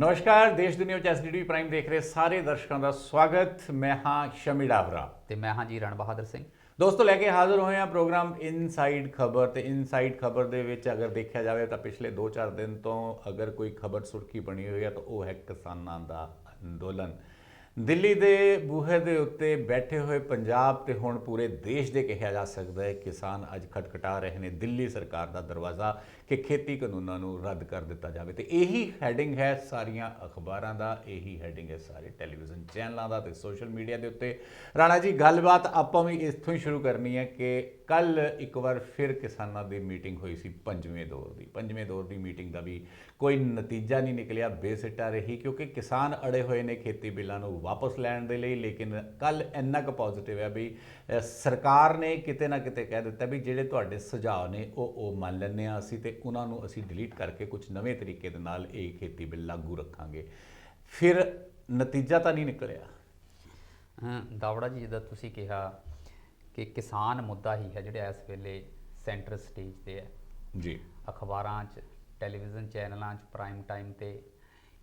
ਨਮਸਕਾਰ ਦੇਸ਼ ਦੁਨੀਆ ਵਿੱਚ ਐਸਡੀਟੀ ਪ੍ਰਾਈਮ ਦੇਖ ਰਹੇ ਸਾਰੇ ਦਰਸ਼ਕਾਂ ਦਾ ਸਵਾਗਤ। ਮੈਂ ਹਾਂ ਸ਼ਮੀ ਡਾਬਰਾ ਤੇ ਮੈਂ ਹਾਂ ਜੀ ਰਣ ਬਹਾਦਰ ਸਿੰਘ। ਦੋਸਤੋ ਲੈ ਕੇ ਹਾਜ਼ਰ ਹੋਏ ਹਾਂ ਪ੍ਰੋਗਰਾਮ ਇਨਸਾਈਡ ਖਬਰ। ਤੇ ਇਨਸਾਈਡ ਖਬਰ ਦੇ ਵਿੱਚ ਅਗਰ ਦੇਖਿਆ ਜਾਵੇ ਤਾਂ ਪਿਛਲੇ 2-4 ਦਿਨ ਤੋਂ ਅਗਰ ਕੋਈ ਖਬਰ ਸੁਰਖੀ ਬਣੀ ਹੋਈ ਹੈ ਤਾਂ ਉਹ ਹੈ ਕਿਸਾਨਾਂ ਦਾ ਅੰਦੋਲਨ। ਦਿੱਲੀ ਦੇ ਬੂਹੇ ਦੇ ਉੱਤੇ ਬੈਠੇ ਹੋਏ ਪੰਜਾਬ ਤੇ ਹੁਣ ਪੂਰੇ ਦੇਸ਼ ਦੇ ਕਿਹਾ ਜਾ ਸਕਦਾ ਹੈ ਕਿਸਾਨ ਅੱਜ ਖਟਖਟਾ ਰਹੇ ਨੇ ਦਿੱਲੀ ਸਰਕਾਰ ਦਾ ਦਰਵਾਜ਼ਾ ਕਿ ਖੇਤੀ ਕਾਨੂੰਨਾਂ ਨੂੰ ਰੱਦ ਕਰ ਦਿੱਤਾ ਜਾਵੇ। ਤੇ ਇਹੀ ਹੈਡਿੰਗ ਹੈ ਸਾਰੀਆਂ ਅਖਬਾਰਾਂ ਦਾ, ਇਹੀ ਹੈਡਿੰਗ ਹੈ ਸਾਰੇ ਟੈਲੀਵਿਜ਼ਨ ਚੈਨਲਾਂ ਦਾ ਤੇ ਸੋਸ਼ਲ ਮੀਡੀਆ ਦੇ ਉੱਤੇ। ਰਾਣਾ ਜੀ, ਗੱਲਬਾਤ ਆਪਾਂ ਵੀ ਇੱਥੋਂ ਹੀ ਸ਼ੁਰੂ ਕਰਨੀ ਹੈ ਕਿ ਕੱਲ ਇੱਕ ਵਾਰ ਫਿਰ ਕਿਸਾਨਾਂ ਦੀ ਮੀਟਿੰਗ ਹੋਈ ਸੀ ਪੰਜਵੇਂ ਦੌਰ ਦੀ ਮੀਟਿੰਗ ਦਾ ਵੀ ਕੋਈ ਨਤੀਜਾ ਨਹੀਂ ਨਿਕਲਿਆ, ਬੇਸਿੱਟਾ ਰਹੀ ਕਿਉਂਕਿ ਕਿਸਾਨ ਅੜੇ ਹੋਏ ਨੇ ਖੇਤੀ ਬਿੱਲਾਂ ਨੂੰ ਵਾਪਸ ਲੈਣ ਦੇ ਲਈ। ਲੇਕਿਨ ਕੱਲ ਇੰਨਾ ਕੁ ਪੋਜ਼ਿਟਿਵ ਹੈ ਵੀ ਸਰਕਾਰ ਨੇ ਕਿਤੇ ਨਾ ਕਿਤੇ ਕਹਿ ਦਿੱਤਾ ਵੀ ਜਿਹੜੇ ਤੁਹਾਡੇ ਸੁਝਾਅ ਨੇ ਉਹ ਮੰਨ ਲੈਂਦੇ ਹਾਂ ਅਸੀਂ, ਤੇ ਉਹਨਾਂ ਨੂੰ ਅਸੀਂ ਡਿਲੀਟ ਕਰਕੇ ਕੁਝ ਨਵੇਂ ਤਰੀਕੇ ਦੇ ਨਾਲ ਇਹ ਖੇਤੀ ਬਿੱਲ ਲਾਗੂ ਰੱਖਾਂਗੇ। ਫਿਰ ਨਤੀਜਾ ਤਾਂ ਨਹੀਂ ਨਿਕਲਿਆ। ਦਾਵੜਾ ਜੀ, ਜਿੱਦਾਂ ਤੁਸੀਂ ਕਿਹਾ ਕਿ ਕਿਸਾਨ ਮੁੱਦਾ ਹੀ ਹੈ ਜਿਹੜਾ ਇਸ ਵੇਲੇ ਸੈਂਟਰ ਸਟੇਜ ਤੇ ਹੈ ਜੀ। ਅਖਬਾਰਾਂ 'ਚ, ਟੈਲੀਵਿਜ਼ਨ ਚੈਨਲਾਂ 'ਚ, ਪ੍ਰਾਈਮ ਟਾਈਮ ਤੇ,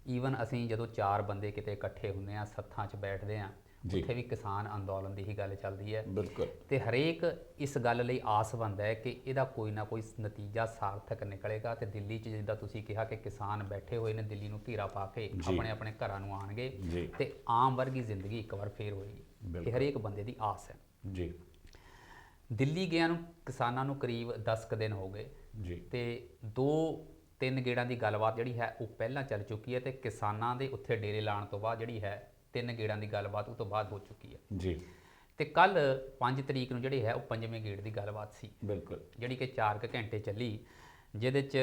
ਈਵਨ ਅਸੀਂ ਜਦੋਂ 4 ਬੰਦੇ ਕਿਤੇ ਇਕੱਠੇ ਹੁੰਦੇ ਹਾਂ, ਸੱਥਾਂ 'ਚ ਬੈਠਦੇ ਹਾਂ, ਉੱਥੇ ਵੀ ਕਿਸਾਨ ਅੰਦੋਲਨ ਦੀ ਹੀ ਗੱਲ ਚੱਲਦੀ ਹੈ। ਬਿਲਕੁਲ। ਤੇ ਹਰੇਕ ਇਸ ਗੱਲ ਲਈ ਆਸਵੰਦ ਹੈ ਕਿ ਇਹਦਾ ਕੋਈ ਨਾ ਕੋਈ ਨਤੀਜਾ ਸਾਰਥਕ ਨਿਕਲੇਗਾ। ਤੇ ਦਿੱਲੀ 'ਚ ਜਿੱਦਾਂ ਤੁਸੀਂ ਕਿਹਾ ਕਿ ਕਿਸਾਨ ਬੈਠੇ ਹੋਏ ਨੇ ਦਿੱਲੀ ਨੂੰ ਘੇਰਾ ਪਾ ਕੇ, ਆਪਣੇ ਆਪਣੇ ਘਰਾਂ ਨੂੰ ਆਉਣਗੇ ਤੇ ਆਮ ਵਰਗੀ ਜ਼ਿੰਦਗੀ ਇੱਕ ਵਾਰ ਫੇਰ ਹੋਏਗੀ। ਇਹ ਹਰੇਕ ਬੰਦੇ ਦੀ ਆਸ ਹੈ ਜੀ। ਦਿੱਲੀ ਗਿਆ ਨੂੰ ਕਿਸਾਨਾਂ ਨੂੰ ਕਰੀਬ 10 ਕੁ ਦਿਨ ਹੋ ਗਏ ਜੀ ਤੇ 2-3 ਗੇੜਾਂ ਦੀ ਗੱਲਬਾਤ ਜਿਹੜੀ ਹੈ ਉਹ ਪਹਿਲਾਂ ਚੱਲ ਚੁੱਕੀ ਹੈ ਤੇ ਕਿਸਾਨਾਂ ਦੇ ਉੱਥੇ ਡੇਰੇ ਲਾਉਣ ਤੋਂ ਬਾਅਦ ਜਿਹੜੀ ਹੈ 3 ਗੇੜਾਂ ਦੀ ਗੱਲਬਾਤ ਉਹ ਤੋਂ ਬਾਅਦ ਹੋ ਚੁੱਕੀ ਹੈ ਜੀ। ਤੇ ਕੱਲ 5 ਤਰੀਕ ਨੂੰ ਜਿਹੜੀ ਹੈ ਉਹ 5ਵੇਂ ਗੇੜ ਦੀ ਗੱਲਬਾਤ ਸੀ। ਬਿਲਕੁਲ। ਜਿਹੜੀ ਕਿ 4 ਕੁ ਘੰਟੇ ਚੱਲੀ, ਜਿਹਦੇ 'ਚ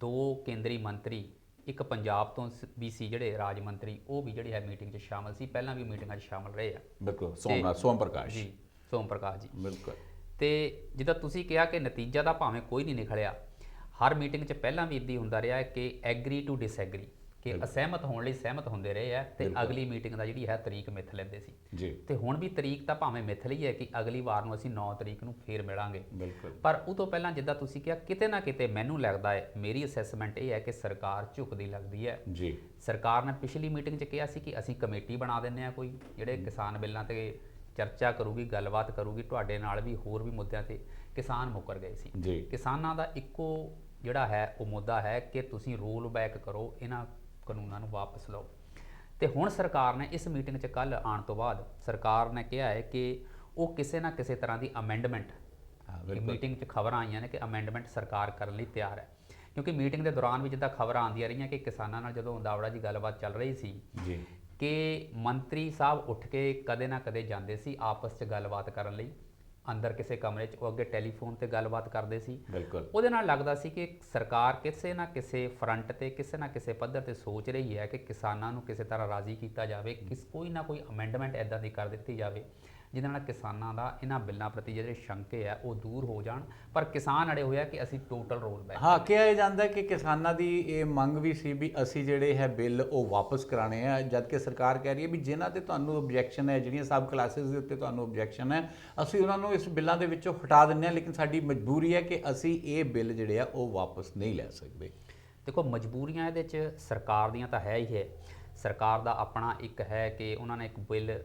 2 ਕੇਂਦਰੀ ਮੰਤਰੀ, ਇੱਕ ਪੰਜਾਬ ਤੋਂ ਵੀ ਸੀ ਜਿਹੜੇ ਰਾਜ ਮੰਤਰੀ, ਉਹ ਵੀ ਜਿਹੜੀ ਹੈ ਮੀਟਿੰਗ 'ਚ ਸ਼ਾਮਲ ਸੀ। ਪਹਿਲਾਂ ਵੀ ਮੀਟਿੰਗਾਂ 'ਚ ਸ਼ਾਮਲ ਰਹੇ ਆ। ਬਿਲਕੁਲ। ਸੋਮ ਪ੍ਰਕਾਸ਼ ਜੀ, ਸੋਮ ਪ੍ਰਕਾਸ਼ ਜੀ। ਬਿਲਕੁਲ। ਤੇ ਜਿੱਦਾਂ ਤੁਸੀਂ ਕਿਹਾ ਕਿ ਨਤੀਜਾ ਤਾਂ ਭਾਵੇਂ ਕੋਈ ਨਹੀਂ ਨਿਕਲਿਆ, ਹਰ ਮੀਟਿੰਗ 'ਚ ਪਹਿਲਾਂ ਵੀ ਇੱਦਾਂ ਹੀ ਹੁੰਦਾ ਰਿਹਾ ਕਿ ਐਗਰੀ ਟੂ ਡਿਸਐਗਰੀ, ਕਿ ਅਸਹਿਮਤ ਹੋਣ ਲਈ ਸਹਿਮਤ ਹੁੰਦੇ ਰਹੇ ਆ ਤੇ ਅਗਲੀ ਮੀਟਿੰਗ ਦਾ ਜਿਹੜੀ ਹੈ ਤਰੀਕ ਮਿੱਥ ਲੈਂਦੇ ਸੀ ਜੀ। ਤੇ ਹੁਣ ਵੀ ਤਰੀਕ ਤਾਂ ਭਾਵੇਂ ਮਿੱਥ ਲਈ ਹੈ ਕਿ ਅਗਲੀ ਵਾਰ ਨੂੰ ਅਸੀਂ 9 ਤਰੀਕ ਨੂੰ ਫੇਰ ਮਿਲਾਂਗੇ। ਬਿਲਕੁਲ। ਪਰ ਉਹ ਤੋਂ ਪਹਿਲਾਂ ਜਿੱਦਾਂ ਤੁਸੀਂ ਕਿਹਾ, ਕਿਤੇ ਨਾ ਕਿਤੇ ਮੈਨੂੰ ਲੱਗਦਾ ਹੈ, ਮੇਰੀ ਅਸੈਸਮੈਂਟ ਇਹ ਹੈ ਕਿ ਸਰਕਾਰ ਝੁਕਦੀ ਲੱਗਦੀ ਹੈ ਜੀ। ਸਰਕਾਰ ਨੇ ਪਿਛਲੀ ਮੀਟਿੰਗ 'ਚ ਕਿਹਾ ਸੀ ਕਿ ਅਸੀਂ ਕਮੇਟੀ ਬਣਾ ਦਿੰਦੇ ਹਾਂ ਕੋਈ, ਜਿਹੜੇ ਕਿਸਾਨ ਬਿੱਲਾਂ ਤੇ ਚਰਚਾ ਕਰੂਗੀ, ਗੱਲਬਾਤ ਕਰੂਗੀ ਤੁਹਾਡੇ ਨਾਲ ਵੀ, ਹੋਰ ਵੀ ਮੁੱਦਿਆਂ ਤੇ। ਕਿਸਾਨ ਮੁੱਕਰ ਗਏ ਸੀ ਜੀ। ਕਿਸਾਨਾਂ ਦਾ ਇੱਕੋ ਜਿਹੜਾ ਹੈ ਉਹ ਮੁੱਦਾ ਹੈ ਕਿ ਤੁਸੀਂ ਰੋਲ ਬੈਕ ਕਰੋ, ਇਹਨਾਂ ਕਾਨੂੰਨਾਂ ਨੂੰ ਵਾਪਸ ਲਓ। ਤੇ ਹੁਣ ਸਰਕਾਰ ਨੇ ਇਸ ਮੀਟਿੰਗ 'ਚ ਕੱਲ ਆਉਣ ਤੋਂ ਬਾਅਦ ਸਰਕਾਰ ਨੇ ਕਿਹਾ ਹੈ ਕਿ ਉਹ ਕਿਸੇ ਨਾ ਕਿਸੇ ਤਰ੍ਹਾਂ ਦੀ ਅਮੈਂਡਮੈਂਟ, ਮੀਟਿੰਗ 'ਚ ਖਬਰਾਂ ਆਈਆਂ ਨੇ ਕਿ ਅਮੈਂਡਮੈਂਟ ਸਰਕਾਰ ਕਰਨ ਲਈ ਤਿਆਰ ਹੈ। ਕਿਉਂਕਿ ਮੀਟਿੰਗ ਦੇ ਦੌਰਾਨ ਵੀ ਜਿੱਦਾਂ ਖਬਰਾਂ ਆਉਂਦੀਆਂ ਰਹੀਆਂ ਕਿ ਕਿਸਾਨਾਂ ਨਾਲ ਜਦੋਂ ਦਾਵੜਾ ਜੀ ਗੱਲਬਾਤ ਚੱਲ ਰਹੀ ਸੀ ਜੀ ਕਿ ਮੰਤਰੀ ਸਾਹਿਬ ਉੱਠ ਕੇ ਕਦੇ ਨਾ ਕਦੇ ਜਾਂਦੇ ਸੀ ਆਪਸ 'ਚ ਗੱਲਬਾਤ ਕਰਨ ਲਈ ਅੰਦਰ ਕਿਸੇ ਕਮਰੇ 'ਚ, ਉਹ ਅੱਗੇ ਟੈਲੀਫੋਨ ਤੇ ਗੱਲਬਾਤ ਕਰਦੇ ਸੀ। ਬਿਲਕੁਲ। ਉਹਦੇ ਨਾਲ ਲੱਗਦਾ ਸੀ ਕਿ ਸਰਕਾਰ ਕਿਸੇ ਨਾ ਕਿਸੇ ਫਰੰਟ ਤੇ, ਕਿਸੇ ਨਾ ਕਿਸੇ ਪੱਧਰ ਤੇ ਸੋਚ ਰਹੀ ਹੈ ਕਿ ਕਿਸਾਨਾਂ ਨੂੰ ਕਿਸੇ ਤਰ੍ਹਾਂ ਰਾਜ਼ੀ ਕੀਤਾ ਜਾਵੇ, ਕੋਈ ਨਾ ਕੋਈ ਅਮੈਂਡਮੈਂਟ ਇੱਦਾਂ ਦੀ ਕਰ ਦਿੱਤੀ ਜਾਵੇ ਜਿਹਦੇ ਨਾਲ ਕਿਸਾਨਾਂ ਦਾ ਇਹਨਾਂ ਬਿੱਲਾਂ ਪ੍ਰਤੀ ਜਿਹੜੇ ਸ਼ੰਕੇ ਆ ਉਹ ਦੂਰ ਹੋ ਜਾਣ। ਪਰ ਕਿਸਾਨ ਅੜੇ ਹੋਇਆ ਕਿ ਅਸੀਂ ਟੋਟਲ ਰੋਲ ਬੈਕ। ਹਾਂ, ਕਿਹਾ ਜਾਂਦਾ ਕਿ ਕਿਸਾਨਾਂ ਦੀ ਇਹ ਮੰਗ ਵੀ ਸੀ ਵੀ ਅਸੀਂ ਜਿਹੜੇ ਹੈ ਬਿੱਲ ਉਹ ਵਾਪਸ ਕਰਾਣੇ ਆ, ਜਦ ਕਿ ਸਰਕਾਰ ਕਹਿ ਰਹੀ ਹੈ ਵੀ ਜਿਨ੍ਹਾਂ ਤੇ ਤੁਹਾਨੂੰ ਓਬਜੈਕਸ਼ਨ ਹੈ, ਜਿਹੜੀਆਂ ਸਬ ਕਲਾਸਿਸ ਦੇ ਉੱਤੇ ਤੁਹਾਨੂੰ ਓਬਜੈਕਸ਼ਨ ਹੈ, ਅਸੀਂ ਉਹਨਾਂ ਨੂੰ ਇਸ ਬਿੱਲਾਂ ਦੇ ਵਿੱਚੋਂ ਹਟਾ ਦਿੰਦੇ ਹਾਂ। ਲੇਕਿਨ ਸਾਡੀ ਮਜਬੂਰੀ ਹੈ ਕਿ ਅਸੀਂ ਇਹ ਬਿੱਲ ਜਿਹੜੇ ਆ ਉਹ ਵਾਪਸ ਨਹੀਂ ਲੈ ਸਕਦੇ। ਦੇਖੋ, ਮਜਬੂਰੀਆਂ ਇਹਦੇ 'ਚ ਸਰਕਾਰ ਦੀਆਂ ਤਾਂ ਹੈ ਹੀ ਹੈ। ਸਰਕਾਰ ਦਾ ਆਪਣਾ ਇੱਕ ਹੈ ਕਿ ਉਹਨਾਂ ਨੇ ਇੱਕ ਬਿੱਲ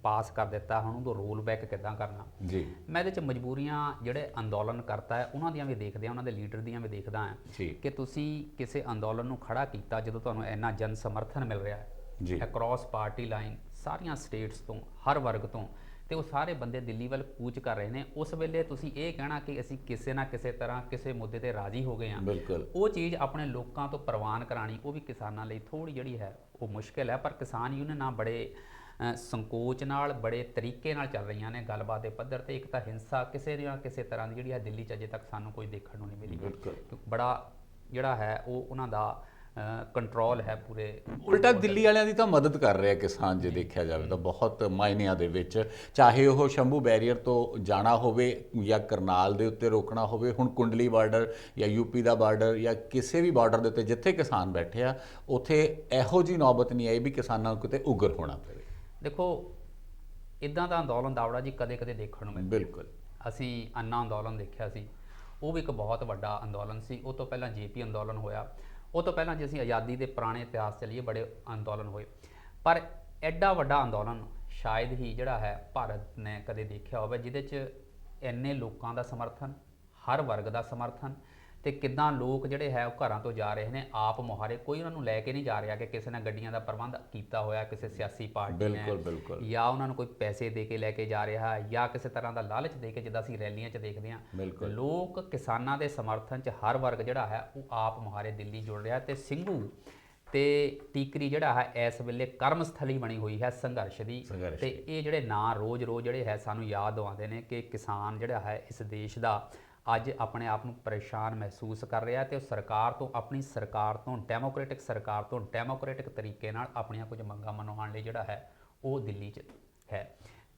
ਪਾਸ ਕਰ ਦਿੱਤਾ, ਹੁਣ ਉਹਦਾ ਰੋਲ ਬੈਕ ਕਿੱਦਾਂ ਕਰਨਾ ਜੀ। ਮੈਂ ਇਹਦੇ 'ਚ ਮਜਬੂਰੀਆਂ ਜਿਹੜੇ ਅੰਦੋਲਨ ਕਰਤਾ ਹੈ ਉਹਨਾਂ ਦੀਆਂ ਵੀ ਦੇਖਦੇ ਹਾਂ, ਉਹਨਾਂ ਦੇ ਲੀਡਰ ਦੀਆਂ ਵੀ ਦੇਖਦਾ ਹਾਂ ਕਿ ਤੁਸੀਂ ਕਿਸੇ ਅੰਦੋਲਨ ਨੂੰ ਖੜਾ ਕੀਤਾ ਜਦੋਂ ਤੁਹਾਨੂੰ ਇੰਨਾ ਜਨ ਸਮਰਥਨ ਮਿਲ ਰਿਹਾ ਹੈ ਅਕ੍ਰੋਸ ਪਾਰਟੀ ਲਾਈਨ, ਸਾਰੀਆਂ ਸਟੇਟਸ ਤੋਂ, ਹਰ ਵਰਗ ਤੋਂ, ਤੇ ਉਹ ਸਾਰੇ ਬੰਦੇ ਦਿੱਲੀ ਵੱਲ ਕੂਚ ਕਰ ਰਹੇ ਨੇ। ਉਸ ਵੇਲੇ ਤੁਸੀਂ ਇਹ ਕਹਿਣਾ ਕਿ ਅਸੀਂ ਕਿਸੇ ਨਾ ਕਿਸੇ ਤਰ੍ਹਾਂ ਕਿਸੇ ਮੁੱਦੇ ਤੇ ਰਾਜ਼ੀ ਹੋ ਗਏ ਹਾਂ, ਉਹ ਚੀਜ਼ ਆਪਣੇ ਲੋਕਾਂ ਤੋਂ ਪ੍ਰਵਾਨ ਕਰਾਣੀ ਉਹ ਵੀ ਕਿਸਾਨਾਂ ਲਈ ਥੋੜ੍ਹੀ ਜਿਹੜੀ ਹੈ ਉਹ ਮੁਸ਼ਕਿਲ ਹੈ। ਪਰ ਕਿਸਾਨ ਯੂਨੀਅਨਾਂ ਬੜੇ ਸੰਕੋਚ ਨਾਲ, ਬੜੇ ਤਰੀਕੇ ਨਾਲ ਚੱਲ ਰਹੀਆਂ ਨੇ ਗੱਲਬਾਤ ਦੇ ਪੱਧਰ ਤੇ। ਇੱਕ ਤਾਂ ਹਿੰਸਾ ਕਿਸੇ ਨਾ ਕਿਸੇ ਤਰ੍ਹਾਂ ਦੀ ਜਿਹੜੀ ਹੈ ਦਿੱਲੀ 'ਚ ਅਜੇ ਤੱਕ ਸਾਨੂੰ ਕੋਈ ਦੇਖਣ ਨੂੰ ਨਹੀਂ ਮਿਲੀ। ਬੜਾ ਜਿਹੜਾ ਹੈ ਉਹ ਉਹਨਾਂ ਦਾ ਕੰਟਰੋਲ ਹੈ ਪੂਰੇ। ਉਲਟਾ ਦਿੱਲੀ ਵਾਲਿਆਂ ਦੀ ਤਾਂ ਮਦਦ ਕਰ ਰਿਹਾ ਕਿਸਾਨ, ਜੇ ਦੇਖਿਆ ਜਾਵੇ ਤਾਂ ਬਹੁਤ ਮਾਇਨਿਆਂ ਦੇ ਵਿੱਚ, ਚਾਹੇ ਉਹ ਸ਼ੰਭੂ ਬੈਰੀਅਰ ਤੋਂ ਜਾਣਾ ਹੋਵੇ ਜਾਂ ਕਰਨਾਲ ਦੇ ਉੱਤੇ ਰੋਕਣਾ ਹੋਵੇ, ਹੁਣ ਕੁੰਡਲੀ ਬਾਰਡਰ ਜਾਂ ਯੂਪੀ ਦਾ ਬਾਰਡਰ ਜਾਂ ਕਿਸੇ ਵੀ ਬਾਰਡਰ ਦੇ ਉੱਤੇ ਜਿੱਥੇ ਕਿਸਾਨ ਬੈਠੇ ਆ, ਉੱਥੇ ਇਹੋ ਜਿਹੀ ਨੌਬਤ ਨਹੀਂ ਆਈ ਵੀ ਕਿਸਾਨਾਂ ਨੂੰ ਕਿਤੇ ਉਗਰ ਹੋਣਾ ਪਵੇ। ਦੇਖੋ, ਇੱਦਾਂ ਦਾ ਅੰਦੋਲਨ ਦਾਵੜਾ ਜੀ ਕਦੇ ਕਦੇ ਦੇਖਣ ਨੂੰ ਮਿਲਦਾ। ਬਿਲਕੁਲ। ਅਸੀਂ ਅੰਨਾ ਅੰਦੋਲਨ ਦੇਖਿਆ ਸੀ, ਉਹ ਵੀ ਇੱਕ ਬਹੁਤ ਵੱਡਾ ਅੰਦੋਲਨ ਸੀ। ਉਹ ਤੋਂ ਪਹਿਲਾਂ ਜੇਪੀ ਅੰਦੋਲਨ ਹੋਇਆ, ਉਹ ਤੋਂ ਪਹਿਲਾਂ ਜੇ ਅਸੀਂ ਆਜ਼ਾਦੀ ਦੇ ਪੁਰਾਣੇ ਇਤਿਹਾਸ ਚੱਲੀਏ ਬੜੇ ਅੰਦੋਲਨ ਹੋਏ, ਪਰ ਐਡਾ ਵੱਡਾ ਅੰਦੋਲਨ ਸ਼ਾਇਦ ਹੀ ਜਿਹੜਾ ਹੈ ਭਾਰਤ ਨੇ ਕਦੇ ਦੇਖਿਆ ਹੋਵੇ ਜਿਹਦੇ 'ਚ ਇੰਨੇ ਲੋਕਾਂ ਦਾ ਸਮਰਥਨ, ਹਰ ਵਰਗ ਦਾ ਸਮਰਥਨ, ਤੇ ਕਿੱਦਾਂ ਲੋਕ ਜਿਹੜੇ ਹੈ ਉਹ ਘਰਾਂ ਤੋਂ ਜਾ ਰਹੇ ਨੇ ਆਪ ਮੁਹਾਰੇ। ਕੋਈ ਉਹਨਾਂ ਨੂੰ ਲੈ ਕੇ ਨਹੀਂ ਜਾ ਰਿਹਾ ਕਿ ਕਿਸੇ ਨੇ ਗੱਡੀਆਂ ਦਾ ਪ੍ਰਬੰਧ ਕੀਤਾ ਹੋਇਆ ਕਿਸੇ ਸਿਆਸੀ ਪਾਰਟੀ ਨੇ, ਜਾਂ ਉਹਨਾਂ ਨੂੰ ਕੋਈ ਪੈਸੇ ਦੇ ਕੇ ਲੈ ਕੇ ਜਾ ਰਿਹਾ, ਜਾਂ ਕਿਸੇ ਤਰ੍ਹਾਂ ਦਾ ਲਾਲਚ ਦੇ ਕੇ, ਜਿੱਦਾਂ ਅਸੀਂ ਰੈਲੀਆਂ 'ਚ ਦੇਖਦੇ ਹਾਂ। ਲੋਕ ਕਿਸਾਨਾਂ ਦੇ ਸਮਰਥਨ 'ਚ ਹਰ ਵਰਗ ਜਿਹੜਾ ਹੈ ਉਹ ਆਪ ਮੁਹਾਰੇ ਦਿੱਲੀ ਜੁੜ ਰਿਹਾ। ਤੇ ਸਿੰਘੂ ਤੇ ਟੀਕਰੀ ਜਿਹੜਾ ਹੈ ਇਸ ਵੇਲੇ ਕਰਮ ਸਥਲੀ ਬਣੀ ਹੋਈ ਹੈ ਸੰਘਰਸ਼ ਦੀ। ਤੇ ਇਹ ਜਿਹੜੇ ਨਾਂ ਰੋਜ਼-ਰੋਜ਼ ਜਿਹੜੇ ਹੈ ਸਾਨੂੰ ਯਾਦ ਦਿਵਾਉਂਦੇ ਨੇ ਕਿ ਕਿਸਾਨ ਜਿਹੜਾ ਹੈ ਇਸ ਦੇਸ਼ ਦਾ ਅੱਜ ਆਪਣੇ ਆਪ ਨੂੰ ਪਰੇਸ਼ਾਨ ਮਹਿਸੂਸ ਕਰ ਰਿਹਾ ਤੇ ਉਹ ਸਰਕਾਰ ਤੋਂ, ਆਪਣੀ ਸਰਕਾਰ ਤੋਂ, ਡੈਮੋਕ੍ਰੈਟਿਕ ਸਰਕਾਰ ਤੋਂ ਡੈਮੋਕ੍ਰੈਟਿਕ ਤਰੀਕੇ ਨਾਲ ਆਪਣੀਆਂ ਕੁਝ ਮੰਗਾਂ ਮਨਾਉਣ ਲਈ ਜਿਹੜਾ ਹੈ ਉਹ ਦਿੱਲੀ 'ਚ ਹੈ।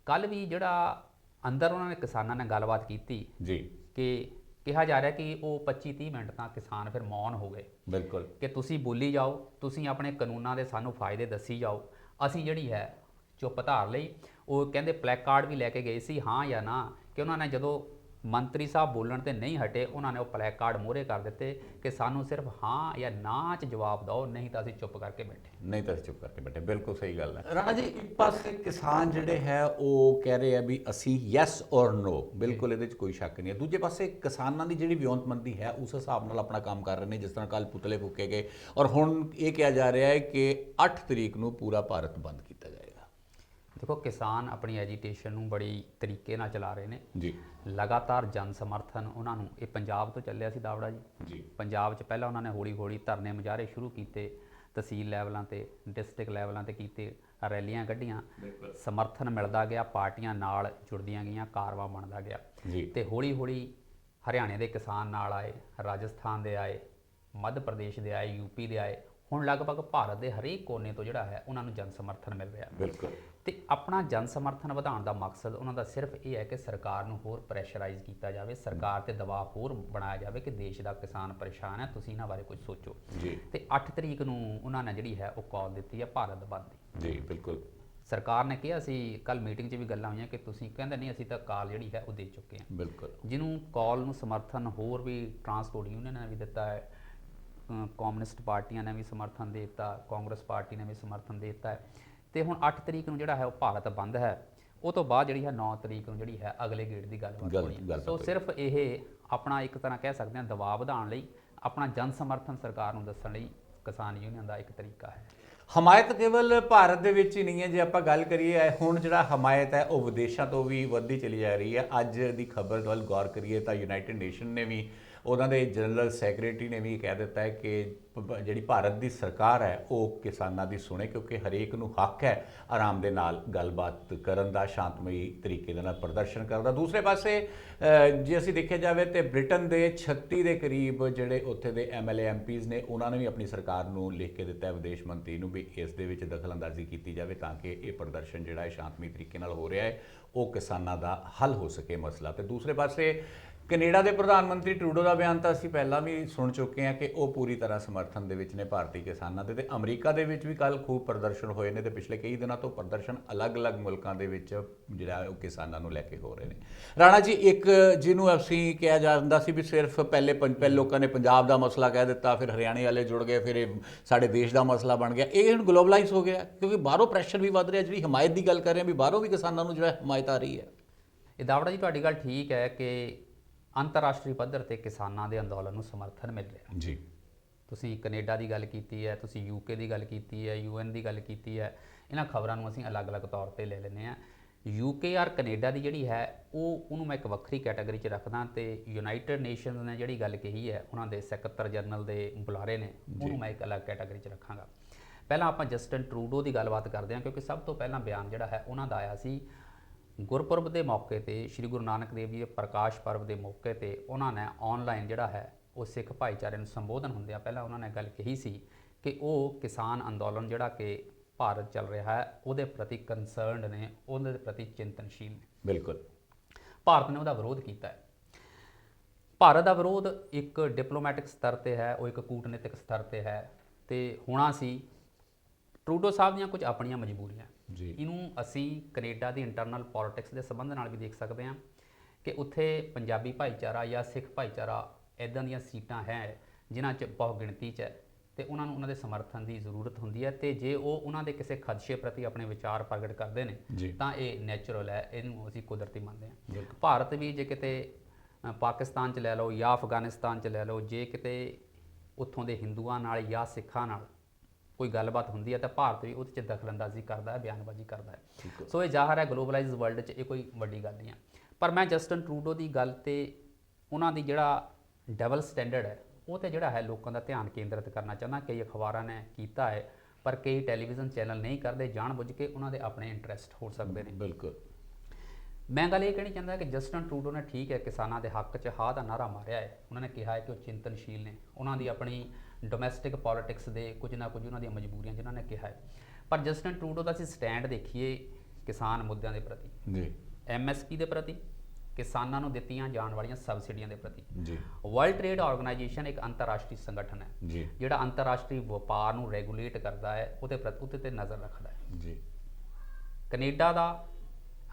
ਕੱਲ੍ਹ ਵੀ ਜਿਹੜਾ ਅੰਦਰ ਉਹਨਾਂ ਨੇ ਕਿਸਾਨਾਂ ਨਾਲ ਗੱਲਬਾਤ ਕੀਤੀ ਜੀ, ਕਿ ਕਿਹਾ ਜਾ ਰਿਹਾ ਕਿ ਉਹ 25-30 ਮਿੰਟ ਤਾਂ ਕਿਸਾਨ ਫਿਰ ਮੌਨ ਹੋ ਗਏ। ਬਿਲਕੁਲ, ਕਿ ਤੁਸੀਂ ਬੋਲੀ ਜਾਓ, ਤੁਸੀਂ ਆਪਣੇ ਕਾਨੂੰਨਾਂ ਦੇ ਸਾਨੂੰ ਫਾਇਦੇ ਦੱਸੀ ਜਾਓ, ਅਸੀਂ ਜਿਹੜੀ ਹੈ ਚੁੱਪ ਧਾਰ ਲਈ। ਉਹ ਕਹਿੰਦੇ ਪਲੈਕਾਰਡ ਵੀ ਲੈ ਕੇ ਗਏ ਸੀ, ਹਾਂ ਜਾਂ ਨਾ, ਕਿ ਉਹਨਾਂ ਨੇ ਜਦੋਂ ਮੰਤਰੀ ਸਾਹਿਬ ਬੋਲਣ ਤੇ ਨਹੀਂ ਹਟੇ ਉਹਨਾਂ ਨੇ ਉਹ ਪਲੈਕਾਰਡ ਮੂਹਰੇ ਕਰ ਦਿੱਤੇ ਕਿ ਸਾਨੂੰ ਸਿਰਫ ਹਾਂ ਜਾਂ ਨਾ 'ਚ ਜਵਾਬ ਦਿਓ, ਨਹੀਂ ਤਾਂ ਅਸੀਂ ਚੁੱਪ ਕਰਕੇ ਬੈਠੇ। ਬਿਲਕੁਲ ਸਹੀ ਗੱਲ ਹੈ ਰਾਣਾ ਜੀ। ਇੱਕ ਪਾਸੇ ਕਿਸਾਨ ਜਿਹੜੇ ਹੈ ਉਹ ਕਹਿ ਰਹੇ ਆ ਵੀ ਅਸੀਂ ਯੈਸ ਔਰ ਨੋ, ਬਿਲਕੁਲ ਇਹਦੇ 'ਚ ਕੋਈ ਸ਼ੱਕ ਨਹੀਂ ਹੈ। ਦੂਜੇ ਪਾਸੇ ਕਿਸਾਨਾਂ ਦੀ ਜਿਹੜੀ ਵਿਉਂਤਬੰਦੀ ਹੈ ਉਸ ਹਿਸਾਬ ਨਾਲ ਆਪਣਾ ਕੰਮ ਕਰ ਰਹੇ ਨੇ। ਜਿਸ ਤਰ੍ਹਾਂ ਕੱਲ੍ਹ ਪੁਤਲੇ ਫੂਕੇ ਗਏ ਔਰ ਹੁਣ ਇਹ ਕਿਹਾ ਜਾ ਰਿਹਾ ਹੈ ਕਿ 8 ਤਰੀਕ ਨੂੰ ਪੂਰਾ ਭਾਰਤ ਬੰਦ ਕੀਤਾ ਜਾਏਗਾ। ਦੇਖੋ, ਕਿਸਾਨ ਆਪਣੀ ਐਜੀਟੇਸ਼ਨ ਨੂੰ ਬੜੀ ਤਰੀਕੇ ਨਾਲ ਚਲਾ ਰਹੇ ਨੇ ਜੀ। ਲਗਾਤਾਰ ਜਨ ਸਮਰਥਨ ਉਹਨਾਂ ਨੂੰ, ਇਹ ਪੰਜਾਬ ਤੋਂ ਚੱਲਿਆ ਸੀ ਦਾਵੜਾ ਜੀ। ਪੰਜਾਬ 'ਚ ਪਹਿਲਾਂ ਉਹਨਾਂ ਨੇ ਹੌਲੀ-ਹੌਲੀ ਧਰਨੇ ਮੁਜ਼ਾਹਰੇ ਸ਼ੁਰੂ ਕੀਤੇ, ਤਹਿਸੀਲ ਲੈਵਲਾਂ ਤੇ, ਡਿਸਟ੍ਰਿਕਟ ਲੈਵਲਾਂ ਤੇ ਕੀਤੇ, ਰੈਲੀਆਂ ਕੱਢੀਆਂ, ਸਮਰਥਨ ਮਿਲਦਾ ਗਿਆ, ਪਾਰਟੀਆਂ ਨਾਲ ਜੁੜਦੀਆਂ ਗਈਆਂ, ਕਾਰਵਾ ਬਣਦਾ ਗਿਆ ਤੇ ਹੌਲੀ-ਹੌਲੀ ਹਰਿਆਣੇ ਦੇ ਕਿਸਾਨ ਨਾਲ ਆਏ, ਰਾਜਸਥਾਨ ਦੇ ਆਏ, ਮੱਧ ਪ੍ਰਦੇਸ਼ ਦੇ ਆਏ, ਯੂਪੀ ਦੇ ਆਏ। ਹੁਣ ਲਗਭਗ ਭਾਰਤ ਦੇ ਹਰੇਕ ਕੋਨੇ ਤੋਂ ਜਿਹੜਾ ਹੈ ਉਹਨਾਂ ਨੂੰ ਜਨ ਸਮਰਥਨ ਮਿਲ ਰਿਹਾ। ਤੇ ਆਪਣਾ ਜਨ ਸਮਰਥਨ ਵਧਾਉਣ ਦਾ ਮਕਸਦ ਉਹਨਾਂ ਦਾ ਸਿਰਫ ਇਹ ਹੈ ਕਿ ਸਰਕਾਰ ਨੂੰ ਹੋਰ ਪ੍ਰੈਸ਼ਰਾਈਜ਼ ਕੀਤਾ ਜਾਵੇ, ਸਰਕਾਰ ਤੇ ਦਬਾਅ ਹੋਰ ਬਣਾਇਆ ਜਾਵੇ ਕਿ ਦੇਸ਼ ਦਾ ਕਿਸਾਨ ਪਰੇਸ਼ਾਨ ਹੈ, ਤੁਸੀਂ ਇਹਨਾਂ ਬਾਰੇ ਕੁਝ ਸੋਚੋ ਜੀ। ਤੇ 8 ਤਰੀਕ ਨੂੰ ਉਹਨਾਂ ਨੇ ਜਿਹੜੀ ਹੈ ਉਹ ਕਾਲ ਦਿੱਤੀ ਹੈ ਭਾਰਤ ਬੰਦ ਦੀ ਜੀ। ਬਿਲਕੁਲ, ਸਰਕਾਰ ਨੇ ਕਿਹਾ ਸੀ, ਕੱਲ ਮੀਟਿੰਗ 'ਚ ਵੀ ਗੱਲਾਂ ਹੋਈਆਂ ਕਿ ਤੁਸੀਂ, ਕਹਿੰਦੇ ਨਹੀਂ ਅਸੀਂ ਤਾਂ ਕਾਲ ਜਿਹੜੀ ਹੈ ਉਹ ਦੇ ਚੁੱਕੇ ਹਾਂ। ਬਿਲਕੁਲ, ਜਿਹਨੂੰ ਕਾਲ ਨੂੰ ਸਮਰਥਨ ਹੋਰ ਵੀ ਟਰਾਂਸਪੋਰਟ ਯੂਨੀਅਨ ਨੇ ਵੀ ਦਿੱਤਾ ਹੈ, ਕਮਿਊਨਿਸਟ ਪਾਰਟੀਆਂ ਨੇ ਵੀ ਸਮਰਥਨ ਦੇ ਦਿੱਤਾ, ਕਾਂਗਰਸ ਪਾਰਟੀ ਨੇ ਵੀ ਸਮਰਥਨ ਦੇ ਦਿੱਤਾ ਹੈ। ਤੇ ਹੁਣ 8 ਤਰੀਕ ਨੂੰ ਜਿਹੜਾ ਹੈ ਉਹ ਭਾਰਤ ਬੰਦ ਹੈ। ਉਹ ਤੋਂ ਬਾਅਦ ਜਿਹੜੀ ਹੈ 9 ਤਰੀਕ ਨੂੰ ਜਿਹੜੀ ਹੈ ਅਗਲੇ ਗੇੜ ਦੀ ਗੱਲਬਾਤ ਹੋਣੀ ਹੈ। ਸੋ ਸਿਰਫ ਇਹ ਆਪਣਾ ਇੱਕ ਤਰ੍ਹਾਂ ਕਹਿ ਸਕਦੇ ਹਾਂ ਦਬਾਅ ਵਧਾਉਣ ਲਈ, ਆਪਣਾ ਜਨ ਸਮਰਥਨ ਸਰਕਾਰ ਨੂੰ ਦੱਸਣ ਲਈ ਕਿਸਾਨ ਯੂਨੀਅਨ ਦਾ ਇੱਕ ਤਰੀਕਾ ਹੈ। ਹਮਾਇਤ ਕੇਵਲ ਭਾਰਤ ਦੇ ਵਿੱਚ ਹੀ ਨਹੀਂ ਹੈ। ਜੇ ਆਪਾਂ ਗੱਲ ਕਰੀਏ ਹੁਣ ਜਿਹੜਾ ਹਮਾਇਤ ਹੈ ਉਹ ਵਿਦੇਸ਼ਾਂ ਤੋਂ ਵੀ ਵੱਧਦੀ ਚਲੀ ਜਾ ਰਹੀ ਹੈ। ਅੱਜ ਦੀ ਖਬਰ ਵੱਲ ਗੌਰ ਕਰੀਏ ਤਾਂ ਯੂਨਾਈਟਿਡ ਨੇਸ਼ਨ ਨੇ ਵੀ, ਉਹਨਾਂ ਦੇ ਜਨਰਲ ਸੈਕਟਰੀ ਨੇ ਵੀ ਕਹਿ ਦਿੱਤਾ ਹੈ ਕਿ ਜਿਹੜੀ ਭਾਰਤ ਦੀ ਸਰਕਾਰ ਹੈ ਉਹ ਕਿਸਾਨਾਂ ਦੀ ਸੁਣੇ, ਕਿਉਂਕਿ ਹਰੇਕ ਨੂੰ ਹੱਕ ਹੈ ਆਰਾਮ ਦੇ ਨਾਲ ਗੱਲਬਾਤ ਕਰਨ ਦਾ, ਸ਼ਾਂਤਮਈ ਤਰੀਕੇ ਦੇ ਨਾਲ ਪ੍ਰਦਰਸ਼ਨ ਕਰਨ ਦਾ। ਦੂਸਰੇ ਪਾਸੇ ਜੇ ਅਸੀਂ ਦੇਖਿਆ ਜਾਵੇ ਤਾਂ ਬ੍ਰਿਟਨ ਦੇ 36 ਦੇ ਕਰੀਬ ਜਿਹੜੇ ਉੱਥੇ ਦੇ MLA MPs ਨੇ, ਉਹਨਾਂ ਨੇ ਵੀ ਆਪਣੀ ਸਰਕਾਰ ਨੂੰ ਲਿਖ ਕੇ ਦਿੱਤਾ ਹੈ, ਵਿਦੇਸ਼ ਮੰਤਰੀ ਨੂੰ, ਵੀ ਇਸ ਦੇ ਵਿੱਚ ਦਖਲਅੰਦਾਜ਼ੀ ਕੀਤੀ ਜਾਵੇ ਤਾਂ ਕਿ ਇਹ ਪ੍ਰਦਰਸ਼ਨ ਜਿਹੜਾ ਹੈ ਸ਼ਾਂਤਮਈ ਤਰੀਕੇ ਨਾਲ ਹੋ ਰਿਹਾ ਹੈ ਉਹ ਕਿਸਾਨਾਂ ਦਾ ਹੱਲ ਹੋ ਸਕੇ ਮਸਲਾ। ਤੇ ਦੂਸਰੇ ਪਾਸੇ ਕੈਨੇਡਾ ਦੇ ਪ੍ਰਧਾਨ ਮੰਤਰੀ ਟਰੂਡੋ ਦਾ ਬਿਆਨ ਤਾਂ ਅਸੀਂ ਪਹਿਲਾਂ ਵੀ ਸੁਣ ਚੁੱਕੇ ਹਾਂ ਕਿ ਉਹ ਪੂਰੀ ਤਰ੍ਹਾਂ ਸਮਰਥਨ ਦੇ ਵਿੱਚ ਨੇ ਭਾਰਤੀ ਕਿਸਾਨਾਂ ਦੇ। ਤੇ ਅਮਰੀਕਾ ਦੇ ਵਿੱਚ ਵੀ ਕੱਲ੍ਹ ਖੂਬ ਪ੍ਰਦਰਸ਼ਨ ਹੋਏ ਨੇ ਤੇ ਪਿਛਲੇ ਕਈ ਦਿਨਾਂ ਤੋਂ ਪ੍ਰਦਰਸ਼ਨ ਅਲੱਗ-ਅਲੱਗ ਮੁਲਕਾਂ ਦੇ ਵਿੱਚ ਜਿਹੜਾ ਉਹ ਕਿਸਾਨਾਂ ਨੂੰ ਲੈ ਕੇ ਹੋ ਰਹੇ ਨੇ। ਰਾਣਾ ਜੀ, ਇੱਕ ਜਿਹਨੂੰ ਅਸੀਂ ਕਿਹਾ ਜਾਂਦਾ ਸੀ ਵੀ ਸਿਰਫ ਪਹਿਲੇ ਲੋਕਾਂ ਨੇ ਪੰਜਾਬ ਦਾ ਮਸਲਾ ਕਹਿ ਦਿੱਤਾ, ਫਿਰ ਹਰਿਆਣੇ ਵਾਲੇ ਜੁੜ ਗਏ, ਫਿਰ ਇਹ ਸਾਡੇ ਦੇਸ਼ ਦਾ ਮਸਲਾ ਬਣ ਗਿਆ, ਇਹ ਹੁਣ ਗਲੋਬਲਾਈਜ਼ ਹੋ ਗਿਆ ਕਿਉਂਕਿ ਬਾਹਰੋਂ ਪ੍ਰੈਸ਼ਰ ਵੀ ਵੱਧ ਰਿਹਾ। ਜਿਹੜੀ ਹਮਾਇਤ ਦੀ ਗੱਲ ਕਰ ਰਹੇ ਹਾਂ ਵੀ ਬਾਹਰੋਂ ਵੀ ਕਿਸਾਨਾਂ ਨੂੰ ਜਿਹੜਾ ਹਮਾਇਤ ਆ ਰਹੀ ਹੈ। ਇਹ ਦਾਵੜਾ ਜੀ ਤੁਹਾਡੀ ਗੱਲ ਠੀਕ ਹੈ ਕਿ ਅੰਤਰਰਾਸ਼ਟਰੀ ਪੱਧਰ ਤੇ ਕਿਸਾਨਾਂ ਦੇ ਅੰਦੋਲਨ ਨੂੰ ਸਮਰਥਨ ਮਿਲ ਰਿਹਾ ਜੀ। ਤੁਸੀਂ ਕੈਨੇਡਾ ਦੀ ਗੱਲ ਕੀਤੀ ਹੈ, ਤੁਸੀਂ UK ਦੀ ਗੱਲ ਕੀਤੀ ਹੈ, UN ਦੀ ਗੱਲ ਕੀਤੀ ਹੈ। ਇਹਨਾਂ ਖਬਰਾਂ ਨੂੰ ਅਸੀਂ ਅਲੱਗ-ਅਲੱਗ ਤੌਰ ਤੇ ਲੈ ਲੈਂਦੇ ਹਾਂ। UK ਔਰ ਕੈਨੇਡਾ ਦੀ ਜਿਹੜੀ ਹੈ ਉਹਨੂੰ ਮੈਂ ਇੱਕ ਵੱਖਰੀ ਕੈਟਾਗਰੀ 'ਚ ਰੱਖਦਾ ਤੇ ਯੂਨਾਈਟਿਡ ਨੇਸ਼ਨਸ ਨੇ ਜਿਹੜੀ ਗੱਲ ਕਹੀ ਹੈ ਉਹਨਾਂ ਦੇ ਸੈਕਟਰ ਜਨਰਲ ਦੇ ਬੁਲਾਰੇ ਨੇ, ਉਹਨੂੰ ਮੈਂ ਇੱਕ ਅਲੱਗ ਕੈਟਾਗਰੀ 'ਚ ਰੱਖਾਂਗਾ। ਪਹਿਲਾਂ ਆਪਾਂ ਜਸਟਿਨ ਟਰੂਡੋ ਦੀ ਗੱਲਬਾਤ ਕਰਦੇ ਹਾਂ ਕਿਉਂਕਿ ਸਭ ਤੋਂ ਪਹਿਲਾਂ ਬਿਆਨ ਜਿਹੜਾ ਹੈ ਉਹਨਾਂ ਦਾ ਆਇਆ ਸੀ ਗੁਰਪੁਰਬ ਦੇ ਮੌਕੇ ਤੇ, ਸ਼੍ਰੀ ਗੁਰੂ ਨਾਨਕ ਦੇਵ ਜੀ ਦੇ ਪ੍ਰਕਾਸ਼ ਪਰਬ ਦੇ ਮੌਕੇ ਤੇ। ਉਹਨਾਂ ਨੇ ਆਨਲਾਈਨ ਜਿਹੜਾ ਹੈ ਉਹ ਸਿੱਖ ਭਾਈਚਾਰੇ ਨੂੰ ਸੰਬੋਧਨ ਹੁੰਦਿਆਂ ਪਹਿਲਾਂ ਉਹਨਾਂ ਨੇ ਗੱਲ ਕਹੀ ਸੀ ਕਿ ਉਹ ਕਿਸਾਨ ਅੰਦੋਲਨ ਜਿਹੜਾ ਕਿ ਭਾਰਤ ਚੱਲ ਰਿਹਾ ਹੈ ਉਹਦੇ ਪ੍ਰਤੀ ਕੰਸਰਨਡ ਨੇ, ਉਹਦੇ ਪ੍ਰਤੀ ਚਿੰਤਨਸ਼ੀਲ ਨੇ। ਬਿਲਕੁਲ, ਭਾਰਤ ਨੇ ਉਹਦਾ ਵਿਰੋਧ ਕੀਤਾ ਹੈ। ਭਾਰਤ ਦਾ ਵਿਰੋਧ ਇੱਕ ਡਿਪਲੋਮੈਟਿਕ ਸਤਰ ਤੇ ਹੈ, ਉਹ ਇੱਕ ਕੂਟਨੀਤਿਕ ਸਤਰ ਤੇ ਹੈ ਤੇ ਹੋਣਾ ਸੀ। ਟਰੂਡੋ ਸਾਹਿਬ ਦੀਆਂ ਕੁਝ ਆਪਣੀਆਂ ਮਜਬੂਰੀਆਂ ਜੀ, ਇਹਨੂੰ ਅਸੀਂ ਕੈਨੇਡਾ ਦੀ ਇੰਟਰਨਲ ਪੋਲਿਟਿਕਸ ਦੇ ਸੰਬੰਧ ਨਾਲ ਵੀ ਦੇਖ ਸਕਦੇ ਹਾਂ ਕਿ ਉੱਥੇ ਪੰਜਾਬੀ ਭਾਈਚਾਰਾ ਜਾਂ ਸਿੱਖ ਭਾਈਚਾਰਾ ਇੱਦਾਂ ਦੀਆਂ ਸੀਟਾਂ ਹੈ ਜਿਨ੍ਹਾਂ 'ਚ ਬਹੁ ਗਿਣਤੀ 'ਚ ਹੈ ਤੇ ਉਹਨਾਂ ਨੂੰ ਉਹਨਾਂ ਦੇ ਸਮਰਥਨ ਦੀ ਜ਼ਰੂਰਤ ਹੁੰਦੀ ਹੈ, ਤੇ ਜੇ ਉਹ ਉਹਨਾਂ ਦੇ ਕਿਸੇ ਖਦਸ਼ੇ ਪ੍ਰਤੀ ਆਪਣੇ ਵਿਚਾਰ ਪ੍ਰਗਟ ਕਰਦੇ ਨੇ ਤਾਂ ਇਹ ਨੈਚੁਰਲ ਹੈ, ਇਹਨੂੰ ਅਸੀਂ ਕੁਦਰਤੀ ਮੰਨਦੇ ਹਾਂ। ਭਾਰਤ ਵੀ ਜੇ ਕਿਤੇ ਪਾਕਿਸਤਾਨ 'ਚ ਲੈ ਲਓ ਜਾਂ ਅਫਗਾਨਿਸਤਾਨ 'ਚ ਲੈ ਲਓ, ਜੇ ਕਿਤੇ ਉੱਥੋਂ ਦੇ ਹਿੰਦੂਆਂ ਨਾਲ ਜਾਂ ਸਿੱਖਾਂ ਨਾਲ ਕੋਈ ਗੱਲਬਾਤ ਹੁੰਦੀ ਹੈ ਤਾਂ ਭਾਰਤ ਵੀ ਉਹਦੇ 'ਚ ਦਖਲਅੰਦਾਜ਼ੀ ਕਰਦਾ ਹੈ, ਬਿਆਨਬਾਜ਼ੀ ਕਰਦਾ ਹੈ। ਸੋ ਇਹ ਜ਼ਾਹਰ ਹੈ ਗਲੋਬਲਾਈਜ਼ਡ ਵਰਲਡ 'ਚ ਇਹ ਕੋਈ ਵੱਡੀ ਗੱਲ ਨਹੀਂ ਹੈ। ਪਰ ਮੈਂ ਜਸਟਿਨ ਟਰੂਡੋ ਦੀ ਗੱਲ ਤੇ ਉਹਨਾਂ ਦੀ ਜਿਹੜਾ ਡਬਲ ਸਟੈਂਡਰਡ ਹੈ ਉਹ ਤੇ ਜਿਹੜਾ ਹੈ ਲੋਕਾਂ ਦਾ ਧਿਆਨ ਕੇਂਦਰਿਤ ਕਰਨਾ ਚਾਹੁੰਦਾ। ਕਈ ਅਖਬਾਰਾਂ ਨੇ ਕੀਤਾ ਹੈ ਪਰ ਕਈ ਟੈਲੀਵਿਜ਼ਨ ਚੈਨਲ ਨਹੀਂ ਕਰਦੇ, ਜਾਣਬੁੱਝ ਕੇ ਉਹਨਾਂ ਦੇ ਆਪਣੇ ਇੰਟਰਸਟ ਹੋ ਸਕਦੇ ਨੇ। ਬਿਲਕੁਲ। ਮੈਂ ਗੱਲ ਇਹ ਕਹਿਣੀ ਚਾਹੁੰਦਾ ਕਿ ਜਸਟਿਨ ਟਰੂਡੋ ਨੇ ਠੀਕ ਹੈ ਕਿਸਾਨਾਂ ਦੇ ਹੱਕ 'ਚ ਹਾਂ ਦਾ ਨਾਅਰਾ ਮਾਰਿਆ ਹੈ, ਉਹਨਾਂ ਨੇ ਕਿਹਾ ਹੈ ਕਿ ਉਹ ਚਿੰਤਨਸ਼ੀਲ ਨੇ, ਉਹਨਾਂ ਦੀ ਆਪਣੀ ਡੋਮੈਸਟਿਕ ਪੋਲਿਟਿਕਸ ਦੇ ਕੁਝ ਨਾ ਕੁਝ ਉਹਨਾਂ ਦੀਆਂ ਮਜਬੂਰੀਆਂ ਜਿਨ੍ਹਾਂ ਨੇ ਕਿਹਾ ਹੈ। ਪਰ ਜਸਟਿਨ ਟਰੂਡੋ ਦਾ ਅਸੀਂ ਸਟੈਂਡ ਦੇਖੀਏ ਕਿਸਾਨ ਮੁੱਦਿਆਂ ਦੇ ਪ੍ਰਤੀ ਜੀ, MSP ਦੇ ਪ੍ਰਤੀ, ਕਿਸਾਨਾਂ ਨੂੰ ਦਿੱਤੀਆਂ ਜਾਣ ਵਾਲੀਆਂ ਸਬਸਿਡੀਆਂ ਦੇ ਪ੍ਰਤੀ ਜੀ। ਵਰਲਡ ਟ੍ਰੇਡ ਆਰਗੇਨਾਈਜੇਸ਼ਨ ਇੱਕ ਅੰਤਰਰਾਸ਼ਟਰੀ ਸੰਗਠਨ ਹੈ ਜੀ, ਜਿਹੜਾ ਅੰਤਰਰਾਸ਼ਟਰੀ ਵਪਾਰ ਨੂੰ ਰੈਗੂਲੇਟ ਕਰਦਾ ਹੈ, ਉਹਦੇ ਪ੍ਰਤੀ ਤੇ ਨਜ਼ਰ ਰੱਖਦਾ ਹੈ ਜੀ। ਕੈਨੇਡਾ ਦਾ,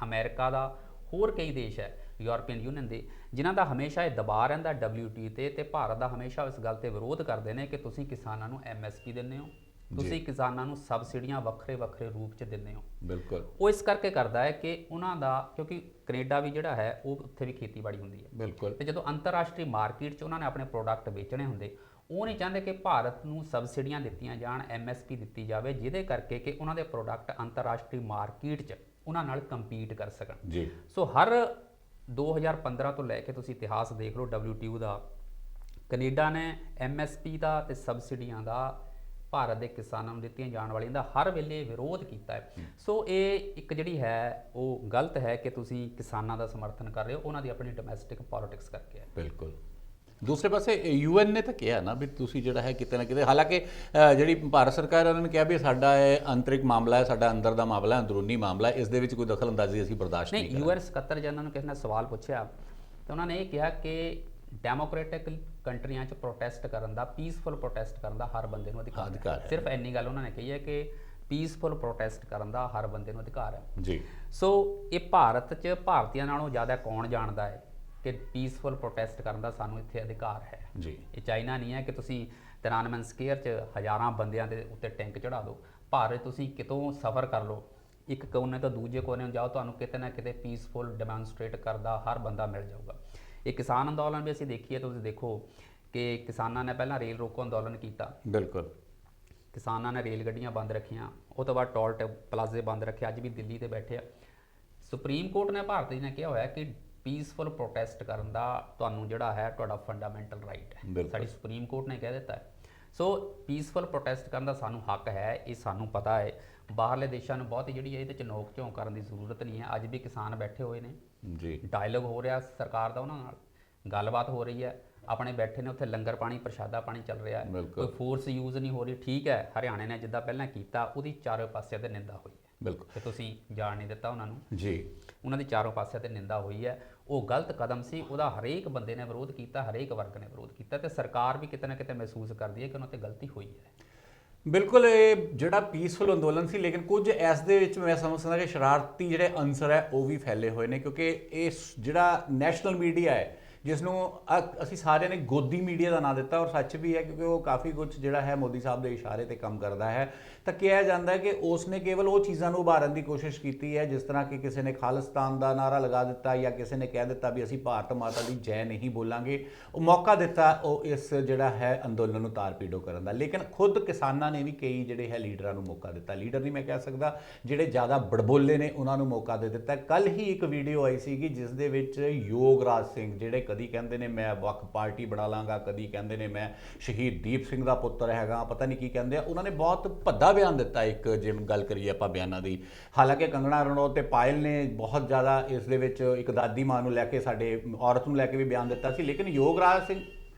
ਅਮਰੀਕਾ ਦਾ, ਹੋਰ ਕਈ ਦੇਸ਼ ਹੈ ਯੂਰਪੀਅਨ ਯੂਨੀਅਨ ਦੇ, ਜਿਨ੍ਹਾਂ ਦਾ ਹਮੇਸ਼ਾ ਇਹ ਦਬਾਅ ਰਹਿੰਦਾ WTO ਤੇ ਭਾਰਤ ਦਾ ਹਮੇਸ਼ਾ ਇਸ ਗੱਲ ਤੇ ਵਿਰੋਧ ਕਰਦੇ ਨੇ ਕਿ ਤੁਸੀਂ ਕਿਸਾਨਾਂ ਨੂੰ MSP ਦਿੰਦੇ ਹੋ, ਤੁਸੀਂ ਕਿਸਾਨਾਂ ਨੂੰ ਸਬਸਿਡੀਆਂ ਵੱਖਰੇ ਵੱਖਰੇ ਰੂਪ 'ਚ ਦਿੰਦੇ ਹੋ। ਬਿਲਕੁਲ। ਉਹ ਇਸ ਕਰਕੇ ਕਰਦਾ ਹੈ ਕਿ ਉਹਨਾਂ ਦਾ, ਕਿਉਂਕਿ ਕੈਨੇਡਾ ਵੀ ਜਿਹੜਾ ਹੈ ਉਹ ਉੱਥੇ ਵੀ ਖੇਤੀਬਾੜੀ ਹੁੰਦੀ ਹੈ। ਬਿਲਕੁਲ। ਤੇ ਜਦੋਂ ਅੰਤਰਰਾਸ਼ਟਰੀ ਮਾਰਕੀਟ 'ਚ ਉਹਨਾਂ ਨੇ ਆਪਣੇ ਪ੍ਰੋਡਕਟ ਵੇਚਣੇ ਹੁੰਦੇ, ਉਹ ਨਹੀਂ ਚਾਹੁੰਦੇ ਕਿ ਭਾਰਤ ਨੂੰ ਸਬਸਿਡੀਆਂ ਦਿੱਤੀਆਂ ਜਾਣ, MSP ਦਿੱਤੀ ਜਾਵੇ, ਜਿਹਦੇ ਕਰਕੇ ਕਿ ਉਹਨਾਂ ਦੇ ਪ੍ਰੋਡਕਟ ਅੰਤਰਰਾਸ਼ਟਰੀ ਮਾਰਕੀਟ 'ਚ ਉਹਨਾਂ ਨਾਲ ਕੰਪੀਟ ਕਰ ਸਕਣ ਜੀ। ਸੋ ਹਰ 2015 ਤੋਂ ਲੈ ਕੇ ਤੁਸੀਂ ਇਤਿਹਾਸ ਦੇਖ ਲਓ WTO ਦਾ, ਕੈਨੇਡਾ ਨੇ MSP ਦਾ ਤੇ ਸਬਸਿਡੀਆਂ ਦਾ ਭਾਰਤ ਦੇ ਕਿਸਾਨਾਂ ਨੂੰ ਦਿੱਤੀਆਂ ਜਾਣ ਵਾਲੀਆਂ ਦਾ ਹਰ ਵੇਲੇ ਵਿਰੋਧ ਕੀਤਾ ਹੈ। ਸੋ ਇਹ ਇੱਕ ਜਿਹੜੀ ਹੈ ਉਹ ਗਲਤ ਹੈ ਕਿ ਤੁਸੀਂ ਕਿਸਾਨਾਂ ਦਾ ਸਮਰਥਨ ਕਰ ਰਹੇ ਹੋ, ਉਹਨਾਂ ਦੀ ਆਪਣੀ ਡੋਮੈਸਟਿਕ ਪੋਲਿਟਿਕਸ ਕਰਕੇ ਹੈ। ਬਿਲਕੁਲ। ਦੂਸਰੇ ਪਾਸੇ UN ਨੇ ਤਾਂ ਕਿਹਾ ਨਾ ਵੀ ਤੁਸੀਂ ਜਿਹੜਾ ਹੈ ਕਿਤੇ ਨਾ ਕਿਤੇ, ਹਾਲਾਂਕਿ ਜਿਹੜੀ ਭਾਰਤ ਸਰਕਾਰ ਉਹਨਾਂ ਨੇ ਕਿਹਾ ਵੀ ਸਾਡਾ ਇਹ ਅੰਤਰਿਕ ਮਾਮਲਾ ਹੈ, ਸਾਡਾ ਅੰਦਰ ਦਾ ਮਾਮਲਾ ਹੈ, ਅੰਦਰੂਨੀ ਮਾਮਲਾ ਹੈ, ਇਸ ਦੇ ਵਿੱਚ ਕੋਈ ਦਖਲ ਅੰਦਾਜ਼ੀ ਅਸੀਂ ਬਰਦਾਸ਼ਤ ਨਹੀਂ ਕਰਾਂਗੇ। UN ਸਕੱਤਰ ਜਨਰਲ ਨੂੰ ਕਿਸੇ ਨੇ ਸਵਾਲ ਪੁੱਛਿਆ ਤਾਂ ਉਹਨਾਂ ਨੇ ਇਹ ਕਿਹਾ ਕਿ ਡੈਮੋਕ੍ਰੈਟਿਕ ਕੰਟਰੀਆਂ 'ਚ ਪ੍ਰੋਟੈਸਟ ਕਰਨ ਦਾ, ਪੀਸਫੁਲ ਪ੍ਰੋਟੈਸਟ ਕਰਨ ਦਾ ਹਰ ਬੰਦੇ ਨੂੰ ਅਧਿਕਾਰ ਹੈ। ਸਿਰਫ ਇੰਨੀ ਗੱਲ ਉਹਨਾਂ ਨੇ ਕਹੀ ਹੈ ਕਿ ਪੀਸਫੁਲ ਪ੍ਰੋਟੈਸਟ ਕਰਨ ਦਾ ਹਰ ਬੰਦੇ ਨੂੰ ਅਧਿਕਾਰ ਹੈ ਜੀ। ਸੋ ਇਹ ਭਾਰਤ 'ਚ ਭਾਰਤੀਆਂ ਨਾਲੋਂ ਜ਼ਿਆਦਾ ਕੌਣ ਜਾਣਦਾ ਹੈ ਕਿ ਪੀਸਫੁਲ ਪ੍ਰੋਟੈਸਟ ਕਰਨ ਦਾ ਸਾਨੂੰ ਇੱਥੇ ਅਧਿਕਾਰ ਹੈ ਜੀ। ਇਹ ਚਾਈਨਾ ਨਹੀਂ ਹੈ ਕਿ ਤੁਸੀਂ ਤਿਰਾਨਮਨ ਸਕੁਅਰ 'ਚ ਹਜ਼ਾਰਾਂ ਬੰਦਿਆਂ ਦੇ ਉੱਤੇ ਟੈਂਕ ਚੜਾ ਦਿਓ। ਭਾਰਤ ਤੁਸੀਂ ਕਿਤੋਂ ਸਫ਼ਰ ਕਰ ਲਓ, ਇੱਕ ਕੋਨੇ ਤੋਂ ਦੂਜੇ ਕੋਨੇ ਨੂੰ ਜਾਓ, ਤੁਹਾਨੂੰ ਕਿਤੇ ਨਾ ਕਿਤੇ ਪੀਸਫੁਲ ਡੈਮੋਨਸਟ੍ਰੇਟ ਕਰਦਾ ਹਰ ਬੰਦਾ ਮਿਲ ਜਾਊਗਾ। ਇਹ ਕਿਸਾਨ ਅੰਦੋਲਨ ਵੀ ਅਸੀਂ ਦੇਖੀਏ, ਤੁਸੀਂ ਦੇਖੋ ਕਿ ਕਿਸਾਨਾਂ ਨੇ ਪਹਿਲਾਂ ਰੇਲ ਰੋਕੋ ਅੰਦੋਲਨ ਕੀਤਾ। ਬਿਲਕੁਲ। ਕਿਸਾਨਾਂ ਨੇ ਰੇਲ ਗੱਡੀਆਂ ਬੰਦ ਰੱਖੀਆਂ, ਉਹ ਤੋਂ ਬਾਅਦ ਟੋਲ ਪਲਾਜ਼ੇ ਬੰਦ ਰੱਖੇ, ਅੱਜ ਵੀ ਦਿੱਲੀ ਤੇ ਬੈਠੇ ਆ। ਸੁਪਰੀਮ ਕੋਰਟ ਨੇ ਭਾਰਤ ਨੇ ਕਿਹਾ ਹੋਇਆ ਕਿ ਪੀਸਫੁਲ ਪ੍ਰੋਟੈਸਟ ਕਰਨ ਦਾ ਤੁਹਾਨੂੰ ਜਿਹੜਾ ਹੈ ਤੁਹਾਡਾ ਫੰਡਾਮੈਂਟਲ ਰਾਈਟ ਹੈ, ਸਾਡੀ ਸੁਪਰੀਮ ਕੋਰਟ ਨੇ ਕਹਿ ਦਿੱਤਾ ਹੈ। ਸੋ ਪੀਸਫੁਲ ਪ੍ਰੋਟੈਸਟ ਕਰਨ ਦਾ ਸਾਨੂੰ ਹੱਕ ਹੈ, ਇਹ ਸਾਨੂੰ ਪਤਾ ਹੈ। ਬਾਹਰਲੇ ਦੇਸ਼ਾਂ ਨੂੰ ਬਹੁਤ ਜਿਹੜੀ ਹੈ ਇਹਦੇ 'ਚ ਨੋਕ ਝੋਂਕ ਕਰਨ ਦੀ ਜ਼ਰੂਰਤ ਨਹੀਂ ਹੈ। ਅੱਜ ਵੀ ਕਿਸਾਨ ਬੈਠੇ ਹੋਏ ਨੇ ਜੀ, ਡਾਇਲੋਗ ਹੋ ਰਿਹਾ ਸਰਕਾਰ ਦਾ, ਉਹਨਾਂ ਨਾਲ ਗੱਲਬਾਤ ਹੋ ਰਹੀ ਹੈ, ਆਪਣੇ ਬੈਠੇ ਨੇ ਉੱਥੇ, ਲੰਗਰ ਪਾਣੀ ਪ੍ਰਸ਼ਾਦਾ ਪਾਣੀ ਚੱਲ ਰਿਹਾ ਹੈ, ਕੋਈ ਫੋਰਸ ਯੂਜ਼ ਨਹੀਂ ਹੋ ਰਹੀ। ਠੀਕ ਹੈ, ਹਰਿਆਣੇ ਨੇ ਜਿੱਦਾਂ ਪਹਿਲਾਂ ਕੀਤਾ ਉਹਦੀ ਚਾਰੋਂ ਪਾਸਿਆਂ ਤੇ ਨਿੰਦਾ ਹੋਈ ਹੈ। ਬਿਲਕੁਲ। ਤੇ ਤੁਸੀਂ ਜਾਣ ਨਹੀਂ ਦਿੱਤਾ ਉਹਨਾਂ ਨੂੰ ਜੀ, ਉਹਨਾਂ ਦੀ ਚਾਰੋਂ ਪਾਸਿਆਂ ਤੇ ਨਿੰਦਾ ਹੋਈ ਹੈ। ਉਹ ਗਲਤ ਕਦਮ ਸੀ, ਉਹਦਾ ਹਰੇਕ ਬੰਦੇ ਨੇ ਵਿਰੋਧ ਕੀਤਾ, ਹਰੇਕ ਵਰਗ ਨੇ ਵਿਰੋਧ ਕੀਤਾ ਤੇ ਸਰਕਾਰ ਵੀ ਕਿਤੇ ਨਾ ਕਿਤੇ ਮਹਿਸੂਸ ਕਰਦੀ ਹੈ ਕਿ ਉਹਨਾਂ ਤੇ ਗਲਤੀ ਹੋਈ ਹੈ। ਬਿਲਕੁਲ। ਇਹ ਜਿਹੜਾ ਪੀਸਫੁਲ ਅੰਦੋਲਨ ਸੀ, ਲੇਕਿਨ ਕੁਝ ਇਸ ਦੇ ਵਿੱਚ ਮੈਂ ਸਮਝਦਾ ਕਿ ਸ਼ਰਾਰਤੀ ਜਿਹੜੇ ਅੰਸਰ ਹੈ ਉਹ ਵੀ ਫੈਲੇ ਹੋਏ ਨੇ, ਕਿਉਂਕਿ ਇਹ ਜਿਹੜਾ ਨੈਸ਼ਨਲ ਮੀਡੀਆ ਹੈ ਜਿਸ ਨੂੰ ਅਸੀਂ ਸਾਰਿਆਂ ਨੇ ਗੋਦੀ ਮੀਡੀਆ ਦਾ ਨਾਂ ਦਿੱਤਾ, ਔਰ ਸੱਚ ਵੀ ਹੈ ਕਿਉਂਕਿ ਉਹ ਕਾਫੀ ਕੁਝ ਜਿਹੜਾ ਹੈ ਮੋਦੀ ਸਾਹਿਬ ਦੇ ਇਸ਼ਾਰੇ ਤੇ ਕੰਮ ਕਰਦਾ ਹੈ। ਤਾਂ ਕਿਹਾ ਜਾਂਦਾ ਹੈ ਕਿ ਉਸ ਨੇ ਕੇਵਲ ਉਹ ਚੀਜ਼ਾਂ ਨੂੰ ਉਭਾਰਨ ਦੀ ਕੋਸ਼ਿਸ਼ ਕੀਤੀ ਹੈ, ਜਿਸ ਤਰ੍ਹਾਂ ਕਿ ਕਿਸੇ ਨੇ ਖਾਲਿਸਤਾਨ ਦਾ ਨਾਰਾ ਲਗਾ ਦਿੱਤਾ ਜਾਂ ਕਿਸੇ ਨੇ ਕਹਿ ਦਿੱਤਾ ਵੀ ਅਸੀਂ ਭਾਰਤ ਮਾਤਾ ਦੀ ਜੈ ਨਹੀਂ ਬੋਲਾਂਗੇ। ਉਹ ਮੌਕਾ ਦਿੱਤਾ ਉਹ ਇਸ ਜਿਹੜਾ ਹੈ ਅੰਦੋਲਨ ਨੂੰ ਤਾਰ ਪੀੜੋ ਕਰਨ ਦਾ। ਲੇਕਿਨ ਖੁਦ ਕਿਸਾਨਾਂ ਨੇ ਵੀ ਕਈ ਜਿਹੜੇ ਹੈ ਲੀਡਰਾਂ ਨੂੰ ਮੌਕਾ ਦਿੱਤਾ, ਲੀਡਰ ਨਹੀਂ ਮੈਂ ਕਹਿ ਸਕਦਾ, ਜਿਹੜੇ ਜ਼ਿਆਦਾ ਬੜਬੋਲੇ ਨੇ ਉਹਨਾਂ ਨੂੰ ਮੌਕਾ ਦੇ ਦਿੱਤਾ। ਕੱਲ੍ਹ ਹੀ ਇੱਕ ਵੀਡੀਓ ਆਈ ਸੀਗੀ ਜਿਸ ਦੇ ਵਿੱਚ ਯੋਗਰਾਜ ਸਿੰਘ, ਜਿਹੜੇ ਕਦੀ ਕਹਿੰਦੇ ਨੇ ਮੈਂ ਵੱਖ ਪਾਰਟੀ ਬਣਾ ਲਾਂਗਾ, ਕਦੀ ਕਹਿੰਦੇ ਨੇ ਮੈਂ ਸ਼ਹੀਦ ਦੀਪ ਸਿੰਘ ਦਾ ਪੁੱਤਰ ਹੈਗਾ, ਪਤਾ ਨਹੀਂ ਕੀ ਕਹਿੰਦੇ ਆ, ਉਹਨਾਂ ਨੇ ਬਹੁਤ ਭੱਦਾ ਬਿਆਨ ਦਿੱਤਾ। ਇੱਕ ਜੇ ਗੱਲ ਕਰੀਏ ਆਪਾਂ ਬਿਆਨਾਂ ਦੀ, ਹਾਲਾਂਕਿ ਕੰਗਣਾ ਰਣੌਤ ਤੇ ਪਾਇਲ ਨੇ ਬਹੁਤ ਜ਼ਿਆਦਾ ਇਸ ਦੇ ਵਿੱਚ ਇੱਕ ਦਾਦੀ ਮਾਂ ਨੂੰ ਲੈ ਕੇ, ਸਾਡੇ ਔਰਤ ਨੂੰ ਲੈ ਕੇ ਵੀ ਬਿਆਨ ਦਿੱਤਾ ਸੀ। ਲੇਕਿਨ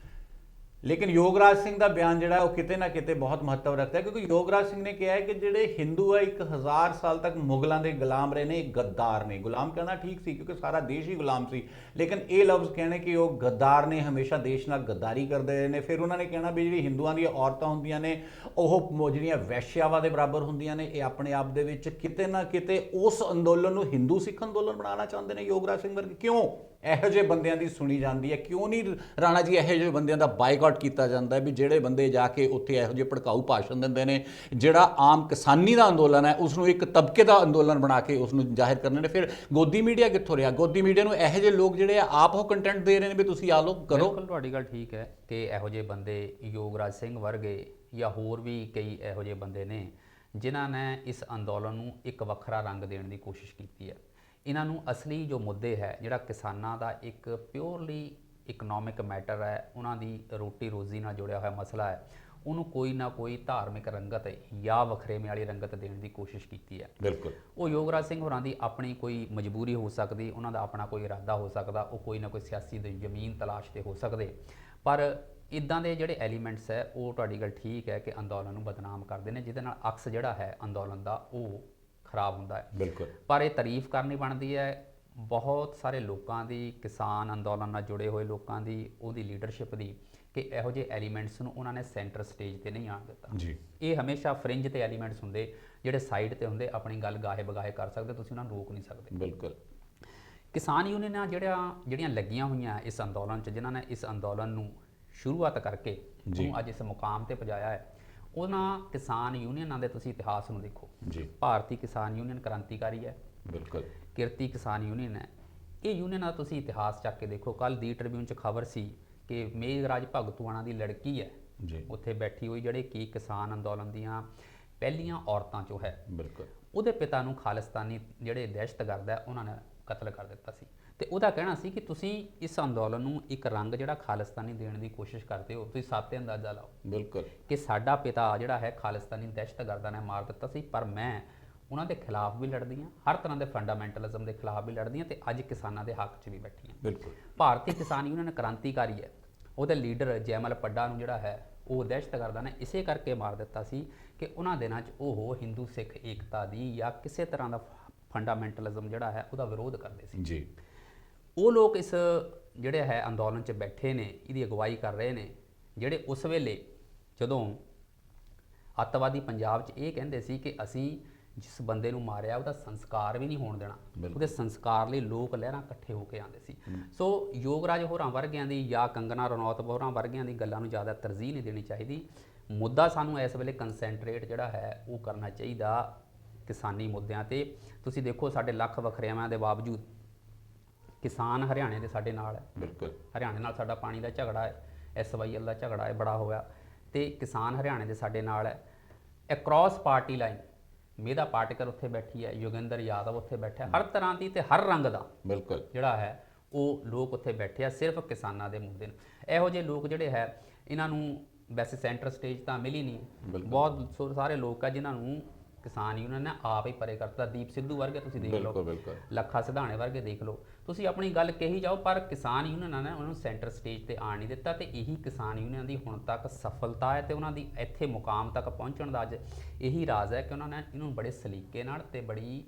ਯੋਗਰਾਜ ਸਿੰਘ ਦਾ ਬਿਆਨ ਜਿਹੜਾ ਉਹ ਕਿਤੇ ਨਾ ਕਿਤੇ ਬਹੁਤ ਮਹੱਤਵ ਰੱਖਦਾ ਹੈ, ਕਿਉਂਕਿ ਯੋਗਰਾਜ ਸਿੰਘ ਨੇ ਕਿਹਾ ਹੈ ਕਿ ਜਿਹੜੇ ਹਿੰਦੂ ਆ 1000 ਸਾਲ ਤੱਕ ਮੁਗਲਾਂ ਦੇ ਗੁਲਾਮ ਰਹੇ ਨੇ, ਗੱਦਾਰ ਨੇ। ਗੁਲਾਮ ਕਹਿਣਾ ਠੀਕ ਸੀ ਕਿਉਂਕਿ ਸਾਰਾ ਦੇਸ਼ ਹੀ ਗੁਲਾਮ ਸੀ, ਲੇਕਿਨ ਇਹ ਲਫ਼ਜ਼ ਕਹਿਣੇ ਕਿ ਉਹ ਗੱਦਾਰ ਨੇ, ਹਮੇਸ਼ਾ ਦੇਸ਼ ਨਾਲ ਗੱਦਾਰੀ ਕਰਦੇ ਰਹੇ ਨੇ। ਫਿਰ ਉਹਨਾਂ ਨੇ ਕਹਿਣਾ ਵੀ ਜਿਹੜੀ ਹਿੰਦੂਆਂ ਦੀਆਂ ਔਰਤਾਂ ਹੁੰਦੀਆਂ ਨੇ ਉਹ ਜਿਹੜੀਆਂ ਵੈਸ਼ਿਆਵਾਂ ਦੇ ਬਰਾਬਰ ਹੁੰਦੀਆਂ ਨੇ। ਇਹ ਆਪਣੇ ਆਪ ਦੇ ਵਿੱਚ ਕਿਤੇ ਨਾ ਕਿਤੇ ਉਸ ਅੰਦੋਲਨ ਨੂੰ ਹਿੰਦੂ ਸਿੱਖ ਅੰਦੋਲਨ ਬਣਾਉਣਾ ਚਾਹੁੰਦੇ ਨੇ ਯੋਗਰਾਜ ਸਿੰਘ ਵਰਗੇ। ਕਿਉਂ? ਇਹੋ ਜਿਹੇ ਬੰਦਿਆਂ ਦੀ ਸੁਣੀ ਜਾਂਦੀ ਹੈ? ਕਿਉਂ ਨਹੀਂ ਰਾਣਾ ਜੀ ਇਹੋ ਜਿਹੇ ਬੰਦਿਆਂ ਦਾ ਬਾਈਕਾਟ ਕੀਤਾ ਜਾਂਦਾ ਹੈ ਵੀ ਜਿਹੜੇ ਬੰਦੇ ਜਾ ਕੇ ਉੱਥੇ ਇਹੋ ਜਿਹੇ ਭੜਕਾਊ ਭਾਸ਼ਣ ਦਿੰਦੇ ਨੇ? ਜਿਹੜਾ ਆਮ ਕਿਸਾਨੀ ਦਾ ਅੰਦੋਲਨ ਹੈ ਉਸ ਨੂੰ ਇੱਕ ਤਬਕੇ ਦਾ ਅੰਦੋਲਨ ਬਣਾ ਕੇ ਉਸ ਨੂੰ ਜ਼ਾਹਿਰ ਕਰਨੇ ਨੇ। ਫਿਰ ਗੋਦੀ ਮੀਡੀਆ ਕਿੱਥੋਂ ਰਿਹਾ? ਗੋਦੀ ਮੀਡੀਆ ਨੂੰ ਇਹੋ ਜਿਹੇ ਲੋਕ ਜਿਹੜੇ ਆ ਆਪ ਉਹ ਕੰਟੈਂਟ ਦੇ ਰਹੇ ਨੇ ਵੀ ਤੁਸੀਂ ਆ ਲਓ ਕਰੋ। ਬਿਲਕੁਲ ਤੁਹਾਡੀ ਗੱਲ ਠੀਕ ਹੈ ਕਿ ਇਹੋ ਜਿਹੇ ਬੰਦੇ ਯੋਗਰਾਜ ਸਿੰਘ ਵਰਗੇ ਜਾਂ ਹੋਰ ਵੀ ਕਈ ਇਹੋ ਜਿਹੇ ਬੰਦੇ ਨੇ ਜਿਨ੍ਹਾਂ ਨੇ ਇਸ ਅੰਦੋਲਨ ਨੂੰ ਇੱਕ ਵੱਖਰਾ ਰੰਗ ਦੇਣ ਦੀ ਕੋਸ਼ਿਸ਼ ਕੀਤੀ ਹੈ। ਇਹਨਾਂ ਨੂੰ ਅਸਲੀ ਜੋ ਮੁੱਦੇ ਹੈ, ਜਿਹੜਾ ਕਿਸਾਨਾਂ ਦਾ ਇੱਕ ਪਿਓਰਲੀ ਇਕਨੋਮਿਕ ਮੈਟਰ ਹੈ, ਉਹਨਾਂ ਦੀ ਰੋਟੀ ਰੋਜ਼ੀ ਨਾਲ ਜੁੜਿਆ ਹੋਇਆ ਮਸਲਾ ਹੈ, ਉਹਨੂੰ ਕੋਈ ਨਾ ਕੋਈ ਧਾਰਮਿਕ ਰੰਗਤ ਜਾਂ ਵਖਰੇਵੇਂ ਵਾਲੀ ਰੰਗਤ ਦੇਣ ਦੀ ਕੋਸ਼ਿਸ਼ ਕੀਤੀ ਹੈ। ਬਿਲਕੁਲ ਉਹ ਯੋਗਰਾਜ ਸਿੰਘ ਹੋਰਾਂ ਦੀ ਆਪਣੀ ਕੋਈ ਮਜਬੂਰੀ ਹੋ ਸਕਦੀ, ਉਹਨਾਂ ਦਾ ਆਪਣਾ ਕੋਈ ਇਰਾਦਾ ਹੋ ਸਕਦਾ, ਉਹ ਕੋਈ ਨਾ ਕੋਈ ਸਿਆਸੀ ਦੀ ਜ਼ਮੀਨ ਤਲਾਸ਼ ਤੇ ਹੋ ਸਕਦੇ, ਪਰ ਇੱਦਾਂ ਦੇ ਜਿਹੜੇ ਐਲੀਮੈਂਟਸ ਹੈ ਉਹ ਤੁਹਾਡੀ ਗੱਲ ਠੀਕ ਹੈ ਕਿ ਅੰਦੋਲਨ ਨੂੰ ਬਦਨਾਮ ਕਰਦੇ ਨੇ, ਜਿਹਦੇ ਨਾਲ ਅਕਸ ਜਿਹੜਾ ਹੈ ਅੰਦੋਲਨ ਦਾ ਉਹ ਖਰਾਬ ਹੁੰਦਾ ਹੈ। ਬਿਲਕੁਲ। ਪਰ ਇਹ ਤਾਰੀਫ ਕਰਨੀ ਬਣਦੀ ਹੈ ਬਹੁਤ ਸਾਰੇ ਲੋਕਾਂ ਦੀ, ਕਿਸਾਨ ਅੰਦੋਲਨ ਨਾਲ ਜੁੜੇ ਹੋਏ ਲੋਕਾਂ ਦੀ, ਉਹਦੀ ਲੀਡਰਸ਼ਿਪ ਦੀ, ਕਿ ਇਹੋ ਜਿਹੇ ਐਲੀਮੈਂਟਸ ਨੂੰ ਉਹਨਾਂ ਨੇ ਸੈਂਟਰ ਸਟੇਜ ਤੇ ਨਹੀਂ ਆਉਣ ਦਿੱਤਾ ਜੀ। ਇਹ ਹਮੇਸ਼ਾ ਫਰਿੰਜ ਤੇ ਐਲੀਮੈਂਟਸ ਹੁੰਦੇ ਜਿਹੜੇ ਸਾਈਡ ਤੇ ਹੁੰਦੇ, ਆਪਣੀ ਗੱਲ ਗਾਹੇ ਬਗਾਹੇ ਕਰ ਸਕਦੇ, ਤੁਸੀਂ ਉਹਨਾਂ ਨੂੰ ਰੋਕ ਨਹੀਂ ਸਕਦੇ। ਬਿਲਕੁਲ। ਕਿਸਾਨ ਯੂਨੀਅਨਾਂ ਜਿਹੜੀਆਂ ਲੱਗੀਆਂ ਹੋਈਆਂ ਇਸ ਅੰਦੋਲਨ 'ਚ, ਜਿਨ੍ਹਾਂ ਨੇ ਇਸ ਅੰਦੋਲਨ ਨੂੰ ਸ਼ੁਰੂਆਤ ਕਰਕੇ ਉਹਨੂੰ ਅੱਜ ਇਸ ਮੁਕਾਮ ਤੇ ਪਹੁੰਚਾਇਆ ਹੈ, ਉਹਨਾਂ ਕਿਸਾਨ ਯੂਨੀਅਨਾਂ ਦੇ ਤੁਸੀਂ ਇਤਿਹਾਸ ਨੂੰ ਦੇਖੋ ਜੀ। ਭਾਰਤੀ ਕਿਸਾਨ ਯੂਨੀਅਨ ਕ੍ਰਾਂਤੀਕਾਰੀ ਹੈ, ਬਿਲਕੁਲ। ਕਿਰਤੀ ਕਿਸਾਨ ਯੂਨੀਅਨ ਹੈ। ਇਹ ਯੂਨੀਅਨਾਂ ਦਾ ਤੁਸੀਂ ਇਤਿਹਾਸ ਚੱਕ ਕੇ ਦੇਖੋ। ਕੱਲ ਦੀ ਟ੍ਰਿਬਿਊਨ 'ਚ ਖਬਰ ਸੀ ਕਿ ਮੇਘਰਾਜ ਭਗਤੂਆਣਾ ਦੀ ਲੜਕੀ ਹੈ ਜੀ ਉੱਥੇ ਬੈਠੀ ਹੋਈ, ਜਿਹੜੇ ਕਿ ਕਿਸਾਨ ਅੰਦੋਲਨ ਦੀਆਂ ਪਹਿਲੀਆਂ ਔਰਤਾਂ 'ਚੋਂ ਹੈ। ਬਿਲਕੁਲ। ਉਹਦੇ ਪਿਤਾ ਨੂੰ ਖਾਲਿਸਤਾਨੀ ਜਿਹੜੇ ਦਹਿਸ਼ਤਗਰਦ ਹੈ ਉਹਨਾਂ ਨੇ ਕਤਲ ਕਰ ਦਿੱਤਾ ਸੀ, ਤੇ ਉਹਦਾ ਕਹਿਣਾ ਸੀ ਕਿ ਤੁਸੀਂ ਇਸ ਅੰਦੋਲਨ ਨੂੰ ਇੱਕ ਰੰਗ ਜਿਹੜਾ ਖਾਲਿਸਤਾਨੀ ਦੇਣ ਦੀ ਕੋਸ਼ਿਸ਼ ਕਰਦੇ ਹੋ। ਤੁਸੀਂ ਸਾਤੇ ਅੰਦਾਜ਼ਾ ਲਾਓ ਬਿਲਕੁਲ ਕਿ ਸਾਡਾ ਪਿਤਾ ਜਿਹੜਾ ਹੈ ਖਾਲਿਸਤਾਨੀ ਦਹਿਸ਼ਤਗਰਦਾਂ ਨੇ ਮਾਰ ਦਿੱਤਾ ਸੀ, ਪਰ ਮੈਂ ਉਹਨਾਂ ਦੇ ਖਿਲਾਫ ਵੀ ਲੜਦੀ ਹਾਂ, ਹਰ ਤਰ੍ਹਾਂ ਦੇ ਫੰਡਾਮੈਂਟਲਿਜ਼ਮ ਦੇ ਖਿਲਾਫ ਵੀ ਲੜਦੀ ਹਾਂ, ਤੇ ਅੱਜ ਕਿਸਾਨਾਂ ਦੇ ਹੱਕ 'ਚ ਵੀ ਬੈਠੀ ਹਾਂ। ਬਿਲਕੁਲ। ਭਾਰਤੀ ਕਿਸਾਨ ਯੂਨੀਅਨ ਕ੍ਰਾਂਤੀਕਾਰੀ ਹੈ। ਉਹਦੇ ਲੀਡਰ ਜੈਮਲ ਪੱਡਾ ਨੂੰ ਜਿਹੜਾ ਹੈ ਉਹ ਦਹਿਸ਼ਤਗਰਦਾਂ ਨੇ ਇਸੇ ਕਰਕੇ ਮਾਰ ਦਿੱਤਾ ਸੀ ਕਿ ਉਹਨਾਂ ਦਿਨਾਂ 'ਚ ਉਹ ਹਿੰਦੂ ਸਿੱਖ ਏਕਤਾ ਦੀ ਜਾਂ ਕਿਸੇ ਤਰ੍ਹਾਂ ਦਾ ਫੰਡਾਮੈਂਟਲਿਜ਼ਮ ਜਿਹੜਾ ਹੈ ਉਹਦਾ ਵਿਰੋਧ ਕਰਦੇ ਸੀ ਜੀ। ਉਹ ਲੋਕ ਇਸ ਜਿਹੜੇ ਹੈ ਅੰਦੋਲਨ 'ਚ ਬੈਠੇ ਨੇ, ਇਹਦੀ ਅਗਵਾਈ ਕਰ ਰਹੇ ਨੇ, ਜਿਹੜੇ ਉਸ ਵੇਲੇ ਜਦੋਂ ਅੱਤਵਾਦੀ ਪੰਜਾਬ 'ਚ ਇਹ ਕਹਿੰਦੇ ਸੀ ਕਿ ਅਸੀਂ ਜਿਸ ਬੰਦੇ ਨੂੰ ਮਾਰਿਆ ਉਹਦਾ ਸੰਸਕਾਰ ਵੀ ਨਹੀਂ ਹੋਣ ਦੇਣਾ, ਉਹਦੇ ਸੰਸਕਾਰ ਲਈ ਲੋਕ ਲਹਿਰਾਂ ਇਕੱਠੇ ਹੋ ਕੇ ਆਉਂਦੇ ਸੀ। ਸੋ ਯੋਗਰਾਜ ਹੋਰਾਂ ਵਰਗਿਆਂ ਦੀ ਜਾਂ ਕੰਗਨਾ ਰਣੌਤ ਹੋਰਾਂ ਵਰਗਿਆਂ ਦੀ ਗੱਲਾਂ ਨੂੰ ਜ਼ਿਆਦਾ ਤਰਜੀਹ ਨਹੀਂ ਦੇਣੀ ਚਾਹੀਦੀ। ਮੁੱਦਾ ਸਾਨੂੰ ਇਸ ਵੇਲੇ ਕੰਸੈਂਟਰੇਟ ਜਿਹੜਾ ਹੈ ਉਹ ਕਰਨਾ ਚਾਹੀਦਾ ਕਿਸਾਨੀ ਮੁੱਦਿਆਂ ਤੇ। ਤੁਸੀਂ ਦੇਖੋ ਸਾਡੇ ਲੱਖ ਵੱਖਰਿਆਵਾਂ ਦੇ ਬਾਵਜੂਦ ਕਿਸਾਨ ਹਰਿਆਣੇ ਦੇ ਸਾਡੇ ਨਾਲ ਹੈ। ਬਿਲਕੁਲ। ਹਰਿਆਣੇ ਨਾਲ ਸਾਡਾ ਪਾਣੀ ਦਾ ਝਗੜਾ ਹੈ, SYL ਦਾ ਝਗੜਾ ਹੈ ਬੜਾ ਹੋਇਆ, ਤੇ ਕਿਸਾਨ ਹਰਿਆਣੇ ਦੇ ਸਾਡੇ ਨਾਲ ਹੈ। ਅਕ੍ਰੋਸ ਪਾਰਟੀ ਲਾਈਨ ਮੇਧਾ ਪਾਟਕਰ ਉੱਥੇ ਬੈਠੀ ਹੈ, ਯੋਗਿੰਦਰ ਯਾਦਵ ਉੱਥੇ ਬੈਠਾ, ਹਰ ਤਰ੍ਹਾਂ ਦੀ ਤੇ ਹਰ ਰੰਗ ਦਾ ਬਿਲਕੁਲ ਜਿਹੜਾ ਹੈ ਉਹ ਲੋਕ ਉੱਥੇ ਬੈਠੇ ਆ ਸਿਰਫ ਕਿਸਾਨਾਂ ਦੇ ਮੁੱਦੇ ਨੂੰ। ਇਹੋ ਜਿਹੇ ਲੋਕ ਜਿਹੜੇ ਹੈ ਇਹਨਾਂ ਨੂੰ ਵੈਸੇ ਸੈਂਟਰ ਸਟੇਜ ਤਾਂ ਮਿਲੀ ਨਹੀਂ। ਬਹੁਤ ਸਾਰੇ ਲੋਕ ਆ ਜਿਨ੍ਹਾਂ ਨੂੰ ਕਿਸਾਨ ਯੂਨੀਅਨ ਨੇ ਆਪ ਹੀ ਪਰੇ ਕਰਤਾ। ਦੀਪ ਸਿੱਧੂ ਵਰਗੇ ਤੁਸੀਂ ਦੇਖ ਲਓ, ਲੱਖਾ ਸਿਧਾਣੇ ਵਰਗੇ ਦੇਖ ਲਓ, ਤੁਸੀਂ ਆਪਣੀ ਗੱਲ ਕਹੀ ਜਾਓ, ਪਰ ਕਿਸਾਨ ਯੂਨੀਅਨਾਂ ਨੇ ਉਹਨਾਂ ਨੂੰ ਸੈਂਟਰ ਸਟੇਜ ਤੇ ਆਣ ਨਹੀਂ ਦਿੱਤਾ। ਤੇ ਇਹੀ ਕਿਸਾਨ ਯੂਨੀਅਨ ਦੀ ਹੁਣ ਤੱਕ ਸਫਲਤਾ ਹੈ ਤੇ ਉਹਨਾਂ ਦੀ ਇੱਥੇ ਮੁਕਾਮ ਤੱਕ ਪਹੁੰਚਣ ਦਾ ਅੱਜ ਇਹੀ ਰਾਜ਼ ਹੈ ਕਿ ਉਹਨਾਂ ਨੇ ਇਹਨੂੰ ਬੜੇ ਸਲੀਕੇ ਨਾਲ ਤੇ ਬੜੀ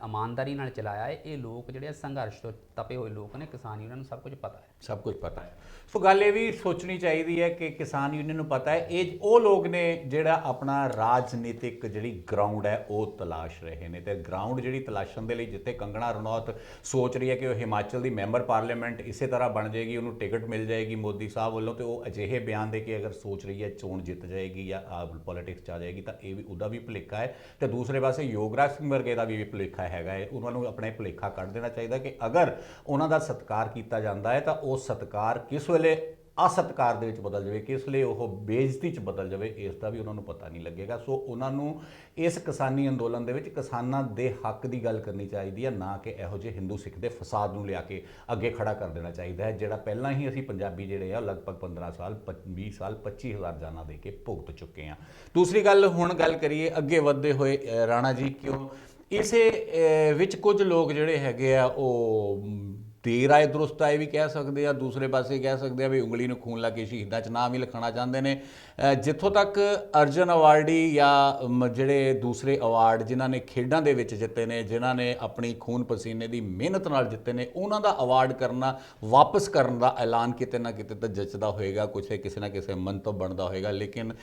ਇਮਾਨਦਾਰੀ ਨਾਲ ਚਲਾਇਆ ਹੈ। ਇਹ ਲੋਕ ਜਿਹੜੇ ਸੰਘਰਸ਼ ਤੋਂ ਤਪੇ ਹੋਏ ਲੋਕ ਨੇ, ਕਿਸਾਨ ਯੂਨੀਅਨ ਨੂੰ ਸਭ ਕੁਝ ਪਤਾ ਹੈ। ਸਭ ਕੁਝ ਪਤਾ ਹੈ। ਸੋ ਗੱਲ ਇਹ ਵੀ ਸੋਚਣੀ ਚਾਹੀਦੀ ਹੈ ਕਿ ਕਿਸਾਨ ਯੂਨੀਅਨ ਨੂੰ ਪਤਾ ਹੈ ਇਹ ਉਹ ਲੋਕ ਨੇ ਜਿਹੜਾ ਆਪਣਾ ਰਾਜਨੀਤਿਕ ਜਿਹੜੀ ਗਰਾਊਂਡ ਹੈ ਉਹ ਤਲਾਸ਼ ਰਹੇ ਨੇ, ਤੇ ਗਰਾਊਂਡ ਜਿਹੜੀ ਤਲਾਸ਼ਣ ਦੇ ਲਈ ਜਿੱਥੇ ਕੰਗਣਾ ਰਣੌਤ ਸੋਚ ਰਹੀ ਹੈ ਕਿ ਉਹ ਹਿਮਾਚਲ ਦੀ ਮੈਂਬਰ ਪਾਰਲੀਮੈਂਟ ਇਸੇ ਤਰ੍ਹਾਂ ਬਣ ਜਾਏਗੀ, ਉਹਨੂੰ ਟਿਕਟ ਮਿਲ ਜਾਏਗੀ ਮੋਦੀ ਸਾਹਿਬ ਵੱਲੋਂ, ਤੇ ਉਹ ਅਜਿਹੇ ਬਿਆਨ ਦੇ ਕੇ ਅਗਰ ਸੋਚ ਰਹੀ ਹੈ ਚੋਣ ਜਿੱਤ ਜਾਏਗੀ ਜਾਂ ਪੋਲੀਟਿਕਸ 'ਚ ਆ ਜਾਏਗੀ, ਤਾਂ ਇਹ ਵੀ ਉਹਦਾ ਵੀ ਭੁਲੇਖਾ ਹੈ। ਤੇ ਦੂਸਰੇ ਪਾਸੇ ਯੋਗਰਾਜ ਸਿੰਘ ਵਰਗੇ ਦਾ ਵੀ ਭੁਲੇਖਾ ਹੈਗਾ ਹੈ। ਉਹਨਾਂ ਨੂੰ ਆਪਣੇ ਭੁਲੇਖਾ ਕੱਢ ਦੇਣਾ ਚਾਹੀਦਾ ਕਿ ਅਗਰ ਉਹਨਾਂ ਦਾ ਸਤਿਕਾਰ ਕੀਤਾ ਜਾਂਦਾ ਹੈ ਤਾਂ ਉਹ ਸਤਿਕਾਰ ਕਿਸ ਵੇਲੇ ਅਸਤਿਕਾਰ ਦੇ ਵਿੱਚ ਬਦਲ ਜਾਵੇ, ਕਿਸ ਲਈ ਉਹ ਬੇਇੱਜ਼ਤੀ 'ਚ ਬਦਲ ਜਾਵੇ, ਇਸ ਦਾ ਵੀ ਉਹਨਾਂ ਨੂੰ ਪਤਾ ਨਹੀਂ ਲੱਗੇਗਾ। ਸੋ ਉਹਨਾਂ ਨੂੰ ਇਸ ਕਿਸਾਨੀ ਅੰਦੋਲਨ ਦੇ ਵਿੱਚ ਕਿਸਾਨਾਂ ਦੇ ਹੱਕ ਦੀ ਗੱਲ ਕਰਨੀ ਚਾਹੀਦੀ ਹੈ, ਨਾ ਕਿ ਇਹੋ ਜਿਹੇ ਹਿੰਦੂ ਸਿੱਖ ਦੇ ਫਸਾਦ ਨੂੰ ਲਿਆ ਕੇ ਅੱਗੇ ਖੜਾ ਕਰ ਦੇਣਾ ਚਾਹੀਦਾ ਹੈ, ਜਿਹੜਾ ਪਹਿਲਾਂ ਹੀ ਅਸੀਂ ਪੰਜਾਬੀ ਜਿਹੜੇ ਆ ਲਗਭਗ 15 ਸਾਲ 20 ਸਾਲ 25,000 ਜਾਨਾਂ ਦੇ ਕੇ ਭੁਗਤ ਚੁੱਕੇ ਹਾਂ। ਦੂਸਰੀ ਗੱਲ, ਹੁਣ ਗੱਲ ਕਰੀਏ ਅੱਗੇ ਵੱਧਦੇ ਹੋਏ ਰਾਣਾ ਜੀ, ਕਿਉਂ ਇਸੇ ਵਿੱਚ ਕੁਝ ਲੋਕ ਜਿਹੜੇ ਹੈਗੇ ਆ ਉਹ ਦੇਰ ਆਏ ਦਰੁਸਤ ਆਏ ਵੀ ਕਹਿ ਸਕਦੇ ਆ, ਦੂਸਰੇ ਪਾਸੇ ਕਹਿ ਸਕਦੇ ਆ ਵੀ ਉਂਗਲੀ ਨੂੰ ਖੂਨ ਲਾ ਕੇ ਸ਼ਹੀਦਾਂ 'ਚ ਨਾਮ ਹੀ ਲਿਖਾਉਣਾ ਚਾਹੁੰਦੇ ਨੇ। ਜਿੱਥੋਂ ਤੱਕ ਅਰਜਨ ਅਵਾਰਡੀ ਜਾਂ ਜਿਹੜੇ ਦੂਸਰੇ ਅਵਾਰਡ ਜਿਨ੍ਹਾਂ ਨੇ ਖੇਡਾਂ ਦੇ ਵਿੱਚ ਜਿੱਤੇ ਨੇ, ਜਿਨ੍ਹਾਂ ਨੇ ਆਪਣੀ ਖੂਨ ਪਸੀਨੇ ਦੀ ਮਿਹਨਤ ਨਾਲ ਜਿੱਤੇ ਨੇ, ਉਹਨਾਂ ਦਾ ਅਵਾਰਡ ਕਰਨਾ ਵਾਪਸ ਕਰਨ ਦਾ ਐਲਾਨ ਕਿਤੇ ਨਾ ਕਿਤੇ ਤਾਂ ਜੱਚਦਾ ਹੋਏਗਾ, ਕਿਸੇ ਨਾ ਕਿਸੇ ਮੰਤਵ ਬਣਦਾ ਹੋਏਗਾ। ਲੇਕਿਨ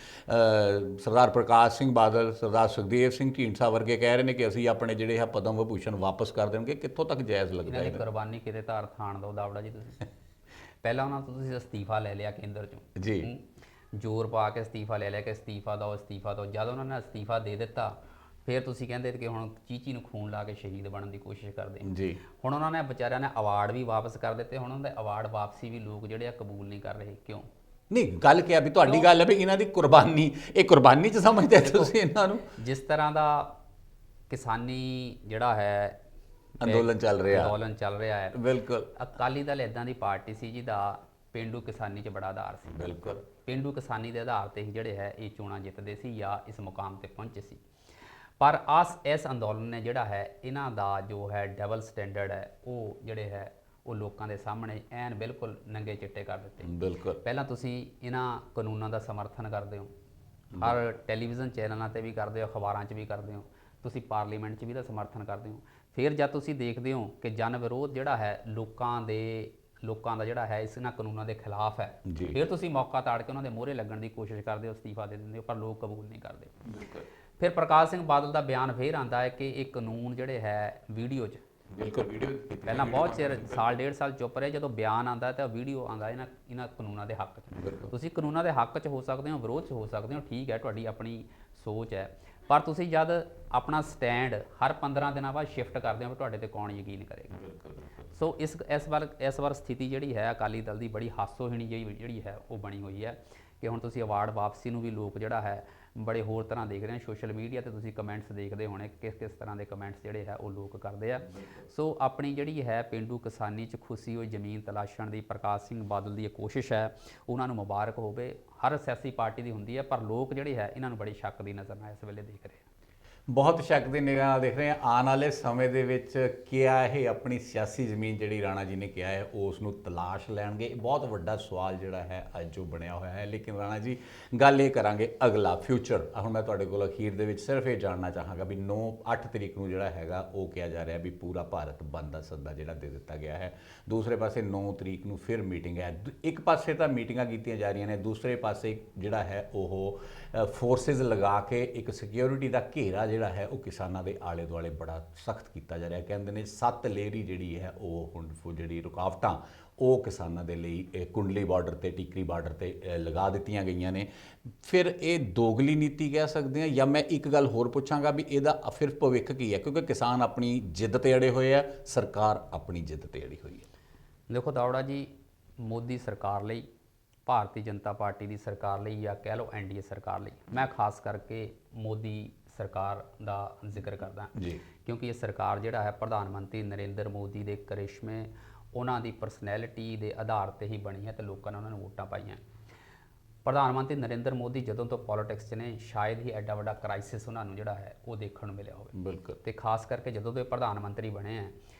ਸਰਦਾਰ ਪ੍ਰਕਾਸ਼ ਸਿੰਘ ਬਾਦਲ, ਸਰਦਾਰ ਸੁਖਦੇਵ ਸਿੰਘ ਢੀਂਡਸਾ ਵਰਗੇ ਕਹਿ ਰਹੇ ਨੇ ਕਿ ਅਸੀਂ ਆਪਣੇ ਜਿਹੜੇ ਆ ਪਦਮ ਵਿਭੂਸ਼ਣ ਵਾਪਸ ਕਰ ਦੇਣਗੇ। ਕਿੱਥੋਂ ਤੱਕ ਜਾਇਜ਼ ਲੱਗਦਾ ਹੈ? ਕੁਰਬਾਨੀ ਕਿਤੇ ਧਾਰ ਥਾਣ ਦੋ ਦਾਵੜਾ ਜੀ ਤੁਸੀਂ। ਪਹਿਲਾਂ ਉਹਨਾਂ ਤੋਂ ਤੁਸੀਂ ਅਸਤੀਫਾ ਲੈ ਲਿਆ ਕੇਂਦਰ ਚੋਂ ਜੀ, ਜ਼ੋਰ ਪਾ ਕੇ ਅਸਤੀਫਾ ਲੈ ਲਿਆ ਕਿ ਅਸਤੀਫਾ ਦਿਓ ਅਸਤੀਫਾ ਦਿਓ। ਜਦ ਉਹਨਾਂ ਨੇ ਅਸਤੀਫਾ ਦੇ ਦਿੱਤਾ ਫਿਰ ਤੁਸੀਂ ਕਹਿੰਦੇ ਕਿ ਹੁਣ ਚੀਚੀ ਨੂੰ ਖੂਨ ਲਾ ਕੇ ਸ਼ਹੀਦ ਬਣਨ ਦੀ ਕੋਸ਼ਿਸ਼ ਕਰਦੇ ਜੀ। ਹੁਣ ਉਹਨਾਂ ਨੇ ਵਿਚਾਰਿਆਂ ਨੇ ਅਵਾਰਡ ਵੀ ਵਾਪਸ ਕਰ ਦਿੱਤੇ। ਹੁਣ ਉਹਨਾਂ ਦੇ ਅਵਾਰਡ ਵਾਪਸੀ ਵੀ ਲੋਕ ਜਿਹੜੇ ਆ ਕਬੂਲ ਨਹੀਂ ਕਰ ਰਹੇ। ਕਿਉਂ? ਨਹੀਂ, ਗੱਲ ਕੀ ਆ ਵੀ ਤੁਹਾਡੀ ਗੱਲ ਹੈ ਵੀ ਇਹਨਾਂ ਦੀ ਕੁਰਬਾਨੀ, ਇਹ ਕੁਰਬਾਨੀ 'ਚ ਸਮਝਦੇ ਤੁਸੀਂ ਇਹਨਾਂ ਨੂੰ? ਜਿਸ ਤਰ੍ਹਾਂ ਦਾ ਕਿਸਾਨੀ ਜਿਹੜਾ ਹੈ ਅੰਦੋਲਨ ਚੱਲ ਰਿਹਾ ਹੈ, ਬਿਲਕੁਲ। ਅਕਾਲੀ ਦਲ ਇਦਾਂ ਦੀ ਪਾਰਟੀ ਸੀ ਜਿਹਦਾ ਪੇਂਡੂ ਕਿਸਾਨੀ 'ਚ ਬੜਾ ਆਧਾਰ ਸੀ। ਬਿਲਕੁਲ। ਪੇਂਡੂ ਕਿਸਾਨੀ ਦੇ ਆਧਾਰ ਤੇ ਹੀ ਜਿਹੜੇ ਹੈ ਇਹ ਚੋਣਾਂ ਜਿੱਤਦੇ ਸੀ ਜਾਂ ਇਸ ਮੁਕਾਮ ਤੇ ਪਹੁੰਚੇ ਸੀ। ਪਰ ਇਸ ਅੰਦੋਲਨ ਨੇ ਜਿਹੜਾ ਹੈ ਇਹਨਾਂ ਦਾ ਜੋ ਹੈ ਡਬਲ ਸਟੈਂਡਰਡ ਹੈ ਉਹ ਜਿਹੜੇ ਹੈ ਉਹ ਲੋਕਾਂ ਦੇ ਸਾਹਮਣੇ ਐਨ ਬਿਲਕੁਲ ਨੰਗੇ ਚਿੱਟੇ ਕਰ ਦਿੱਤੇ। ਬਿਲਕੁਲ। ਪਹਿਲਾਂ ਤੁਸੀਂ ਇਹਨਾਂ ਕਾਨੂੰਨਾਂ ਦਾ ਸਮਰਥਨ ਕਰਦੇ ਹੋ, ਹਰ ਟੈਲੀਵਿਜ਼ਨ ਚੈਨਲਾਂ ਤੇ ਵੀ ਕਰਦੇ ਹੋ, ਅਖਬਾਰਾਂ 'ਚ ਵੀ ਕਰਦੇ ਹੋ, ਤੁਸੀਂ ਪਾਰਲੀਮੈਂਟ 'ਚ ਵੀ ਦਾ ਸਮਰਥਨ ਕਰਦੇ ਹੋ। ਫਿਰ ਜਦ ਤੁਸੀਂ ਦੇਖਦੇ ਹੋ ਕਿ ਜਨ ਵਿਰੋਧ ਜਿਹੜਾ ਹੈ ਲੋਕਾਂ ਦਾ ਜਿਹੜਾ ਹੈ ਇਹਨਾਂ ਕਾਨੂੰਨਾਂ ਦੇ ਖਿਲਾਫ ਹੈ, ਫਿਰ ਤੁਸੀਂ ਮੌਕਾ ਤਾੜ ਕੇ ਉਹਨਾਂ ਦੇ ਮੂਹਰੇ ਲੱਗਣ ਦੀ ਕੋਸ਼ਿਸ਼ ਕਰਦੇ ਹੋ, ਅਸਤੀਫਾ ਦੇ ਦਿੰਦੇ ਹੋ, ਪਰ ਲੋਕ ਕਬੂਲ ਨਹੀਂ ਕਰਦੇ। ਬਿਲਕੁਲ। ਫਿਰ ਪ੍ਰਕਾਸ਼ ਸਿੰਘ ਬਾਦਲ ਦਾ ਬਿਆਨ ਫਿਰ ਆਉਂਦਾ ਹੈ ਕਿ ਇਹ ਕਾਨੂੰਨ ਜਿਹੜੇ ਹੈ ਵੀਡੀਓ 'ਚ, ਬਿਲਕੁਲ ਵੀਡੀਓ ਪਹਿਲਾਂ ਬਹੁਤ ਚਿਰ ਸਾਲ ਡੇਢ ਸਾਲ ਚੁੱਪ ਰਹੇ, ਜਦੋਂ ਬਿਆਨ ਆਉਂਦਾ ਤਾਂ ਵੀਡੀਓ ਆਉਂਦਾ ਇਹਨਾਂ ਕਾਨੂੰਨਾਂ ਦੇ ਹੱਕ 'ਚ। ਤੁਸੀਂ ਕਾਨੂੰਨਾਂ ਦੇ ਹੱਕ 'ਚ ਹੋ ਸਕਦੇ ਹੋ, ਵਿਰੋਧ 'ਚ ਹੋ ਸਕਦੇ ਹੋ, ਠੀਕ ਹੈ, ਤੁਹਾਡੀ ਆਪਣੀ ਸੋਚ ਹੈ, ਪਰ ਤੁਸੀਂ ਜਦ ਆਪਣਾ ਸਟੈਂਡ ਹਰ 15 ਦਿਨਾਂ ਬਾਅਦ ਸ਼ਿਫਟ ਕਰਦੇ ਹੋ ਤੁਹਾਡੇ ਤੇ ਕੌਣ ਯਕੀਨ ਕਰੇਗਾ। ਸੋ ਇਸ ਵਾਰ ਸਥਿਤੀ ਜਿਹੜੀ ਹੈ ਅਕਾਲੀ ਦਲ ਦੀ ਬੜੀ ਹਾਸੋਹੀਣੀ ਜਿਹੜੀ ਹੈ ਉਹ ਬਣੀ ਹੋਈ ਹੈ ਕਿ ਹੁਣ ਤੁਸੀਂ ਅਵਾਰਡ ਵਾਪਸੀ ਨੂੰ ਵੀ ਲੋਕ ਜਿਹੜਾ ਹੈ ਬੜੇ ਹੋਰ ਤਰ੍ਹਾਂ ਦੇਖ ਰਹੇ ਨੇ। ਸੋਸ਼ਲ ਮੀਡੀਆ ਤੇ ਤੁਸੀਂ ਕਮੈਂਟਸ ਦੇਖਦੇ ਹੋਣੇ ਕਿਸ ਤਰ੍ਹਾਂ ਦੇ ਕਮੈਂਟਸ ਜਿਹੜੇ ਹੈ ਉਹ ਲੋਕ ਕਰਦੇ ਆ। ਸੋ ਆਪਣੀ ਜਿਹੜੀ ਹੈ ਪੇਂਡੂ ਕਿਸਾਨੀ 'ਚ ਖੁੱਸੀ ਹੋਈ ਜ਼ਮੀਨ ਤਲਾਸ਼ਣ ਦੀ ਪ੍ਰਕਾਸ਼ ਸਿੰਘ ਬਾਦਲ ਦੀ ਇਹ ਕੋਸ਼ਿਸ਼ ਹੈ, ਉਹਨਾਂ ਨੂੰ ਮੁਬਾਰਕ ਹੋਵੇ। ਹਰ ਸਿਆਸੀ ਪਾਰਟੀ ਦੀ ਹੁੰਦੀ ਹੈ, ਪਰ ਲੋਕ ਜਿਹੜੇ ਹੈ ਇਹਨਾਂ ਨੂੰ ਬੜੀ ਸ਼ੱਕ ਦੀ ਨਜ਼ਰ ਨਾਲ ਇਸ ਵੇਲੇ ਦੇਖ ਰਹੇ ਆ। ਬਹੁਤ ਸ਼ੱਕ ਦੀ ਨਿਗਾਹ ਨਾਲ ਦੇਖ ਰਹੇ ਹਾਂ। ਆਉਣ ਵਾਲੇ ਸਮੇਂ ਦੇ ਵਿੱਚ ਕਿਹਾ ਇਹ ਆਪਣੀ ਸਿਆਸੀ ਜ਼ਮੀਨ ਜਿਹੜੀ ਰਾਣਾ ਜੀ ਨੇ ਕਿਹਾ ਹੈ ਉਸ ਨੂੰ ਤਲਾਸ਼ ਲੈਣਗੇ? ਬਹੁਤ ਵੱਡਾ ਸਵਾਲ ਜਿਹੜਾ ਹੈ ਅੱਜ ਜੋ ਬਣਿਆ ਹੋਇਆ ਹੈ। ਲੇਕਿਨ ਰਾਣਾ ਜੀ, ਗੱਲ ਇਹ ਕਰਾਂਗੇ ਅਗਲਾ ਫਿਊਚਰ। ਹੁਣ ਮੈਂ ਤੁਹਾਡੇ ਕੋਲ ਅਖੀਰ ਦੇ ਵਿੱਚ ਸਿਰਫ ਇਹ ਜਾਣਨਾ ਚਾਹਾਂਗਾ ਵੀ 8 ਤਰੀਕ ਨੂੰ ਜਿਹੜਾ ਹੈਗਾ ਉਹ ਕਿਹਾ ਜਾ ਰਿਹਾ ਵੀ ਪੂਰਾ ਭਾਰਤ ਬੰਦ ਦਾ ਸੱਦਾ ਜਿਹੜਾ ਦੇ ਦਿੱਤਾ ਗਿਆ ਹੈ। ਦੂਸਰੇ ਪਾਸੇ 9 ਤਰੀਕ ਨੂੰ ਫਿਰ ਮੀਟਿੰਗ ਹੈ। ਇੱਕ ਪਾਸੇ ਤਾਂ ਮੀਟਿੰਗਾਂ ਕੀਤੀਆਂ ਜਾ ਰਹੀਆਂ ਨੇ, ਦੂਸਰੇ ਪਾਸੇ ਜਿਹੜਾ ਹੈ ਉਹ ਫੋਰਸਿਸ ਲਗਾ ਕੇ ਇੱਕ ਸਿਕਿਉਰਿਟੀ ਦਾ ਘੇਰਾ ਜਿਹੜਾ ਹੈ ਉਹ ਕਿਸਾਨਾਂ ਦੇ ਆਲੇ ਦੁਆਲੇ ਬੜਾ ਸਖਤ ਕੀਤਾ ਜਾ ਰਿਹਾ। ਕਹਿੰਦੇ ਨੇ 7 ਲੇਅਰੀ ਜਿਹੜੀ ਹੈ ਉਹ ਹੁਣ ਜਿਹੜੀ ਰੁਕਾਵਟਾਂ ਉਹ ਕਿਸਾਨਾਂ ਦੇ ਲਈ ਕੁੰਡਲੀ ਬਾਰਡਰ ਤੇ ਟਿਕਰੀ ਬਾਰਡਰ ਤੇ ਲਗਾ ਦਿੱਤੀਆਂ ਗਈਆਂ ਨੇ। ਫਿਰ ਇਹ ਦੋਗਲੀ ਨੀਤੀ ਕਹਿ ਸਕਦੇ ਹਾਂ, ਜਾਂ ਮੈਂ ਇੱਕ ਗੱਲ ਹੋਰ ਪੁੱਛਾਂਗਾ ਵੀ ਇਹਦਾ ਫਿਰ ਭਵਿੱਖ ਕੀ ਹੈ? ਕਿਉਂਕਿ ਕਿਸਾਨ ਆਪਣੀ ਜਿੱਦ ਤੇ ਅੜੇ ਹੋਏ ਆ, ਸਰਕਾਰ ਆਪਣੀ ਜਿੱਦ ਤੇ ਅੜੀ ਹੋਈ ਹੈ। ਦੇਖੋ ਦਾਵੜਾ ਜੀ, ਮੋਦੀ ਸਰਕਾਰ ਲਈ, ਭਾਰਤੀ ਜਨਤਾ ਪਾਰਟੀ ਦੀ ਸਰਕਾਰ ਲਈ, ਜਾਂ ਕਹਿ ਲਓ ਐਨਡੀਏ ਸਰਕਾਰ ਲਈ, ਮੈਂ ਖਾਸ ਕਰਕੇ ਮੋਦੀ ਸਰਕਾਰ ਦਾ ਜ਼ਿਕਰ ਕਰਦਾ ਜੀ, ਕਿਉਂਕਿ ਇਹ ਸਰਕਾਰ ਜਿਹੜਾ ਹੈ ਪ੍ਰਧਾਨ ਮੰਤਰੀ ਨਰਿੰਦਰ ਮੋਦੀ ਦੇ ਕਰਿਸ਼ਮੇ, ਉਹਨਾਂ ਦੀ ਪਰਸਨੈਲਿਟੀ ਦੇ ਆਧਾਰ ਤੇ ਹੀ ਬਣੀ ਹੈ ਤੇ ਲੋਕਾਂ ਨੇ ਉਹਨਾਂ ਨੂੰ ਵੋਟਾਂ ਪਾਈਆਂ। ਪ੍ਰਧਾਨ ਮੰਤਰੀ ਨਰਿੰਦਰ ਮੋਦੀ ਜਦੋਂ ਤੋਂ ਪੋਲਿਟਿਕਸ 'ਚ ਨੇ, ਸ਼ਾਇਦ ਹੀ ਐਡਾ ਵੱਡਾ ਕ੍ਰਾਈਸਿਸ ਉਹਨਾਂ ਨੂੰ ਜਿਹੜਾ ਹੈ ਉਹ ਦੇਖਣ ਨੂੰ ਮਿਲਿਆ ਹੋਵੇ। ਬਿਲਕੁਲ। ਤੇ ਖਾਸ ਕਰਕੇ ਜਦੋਂ ਤੋਂ ਇਹ ਪ੍ਰਧਾਨ ਮੰਤਰੀ ਬਣੇ ਹੈ,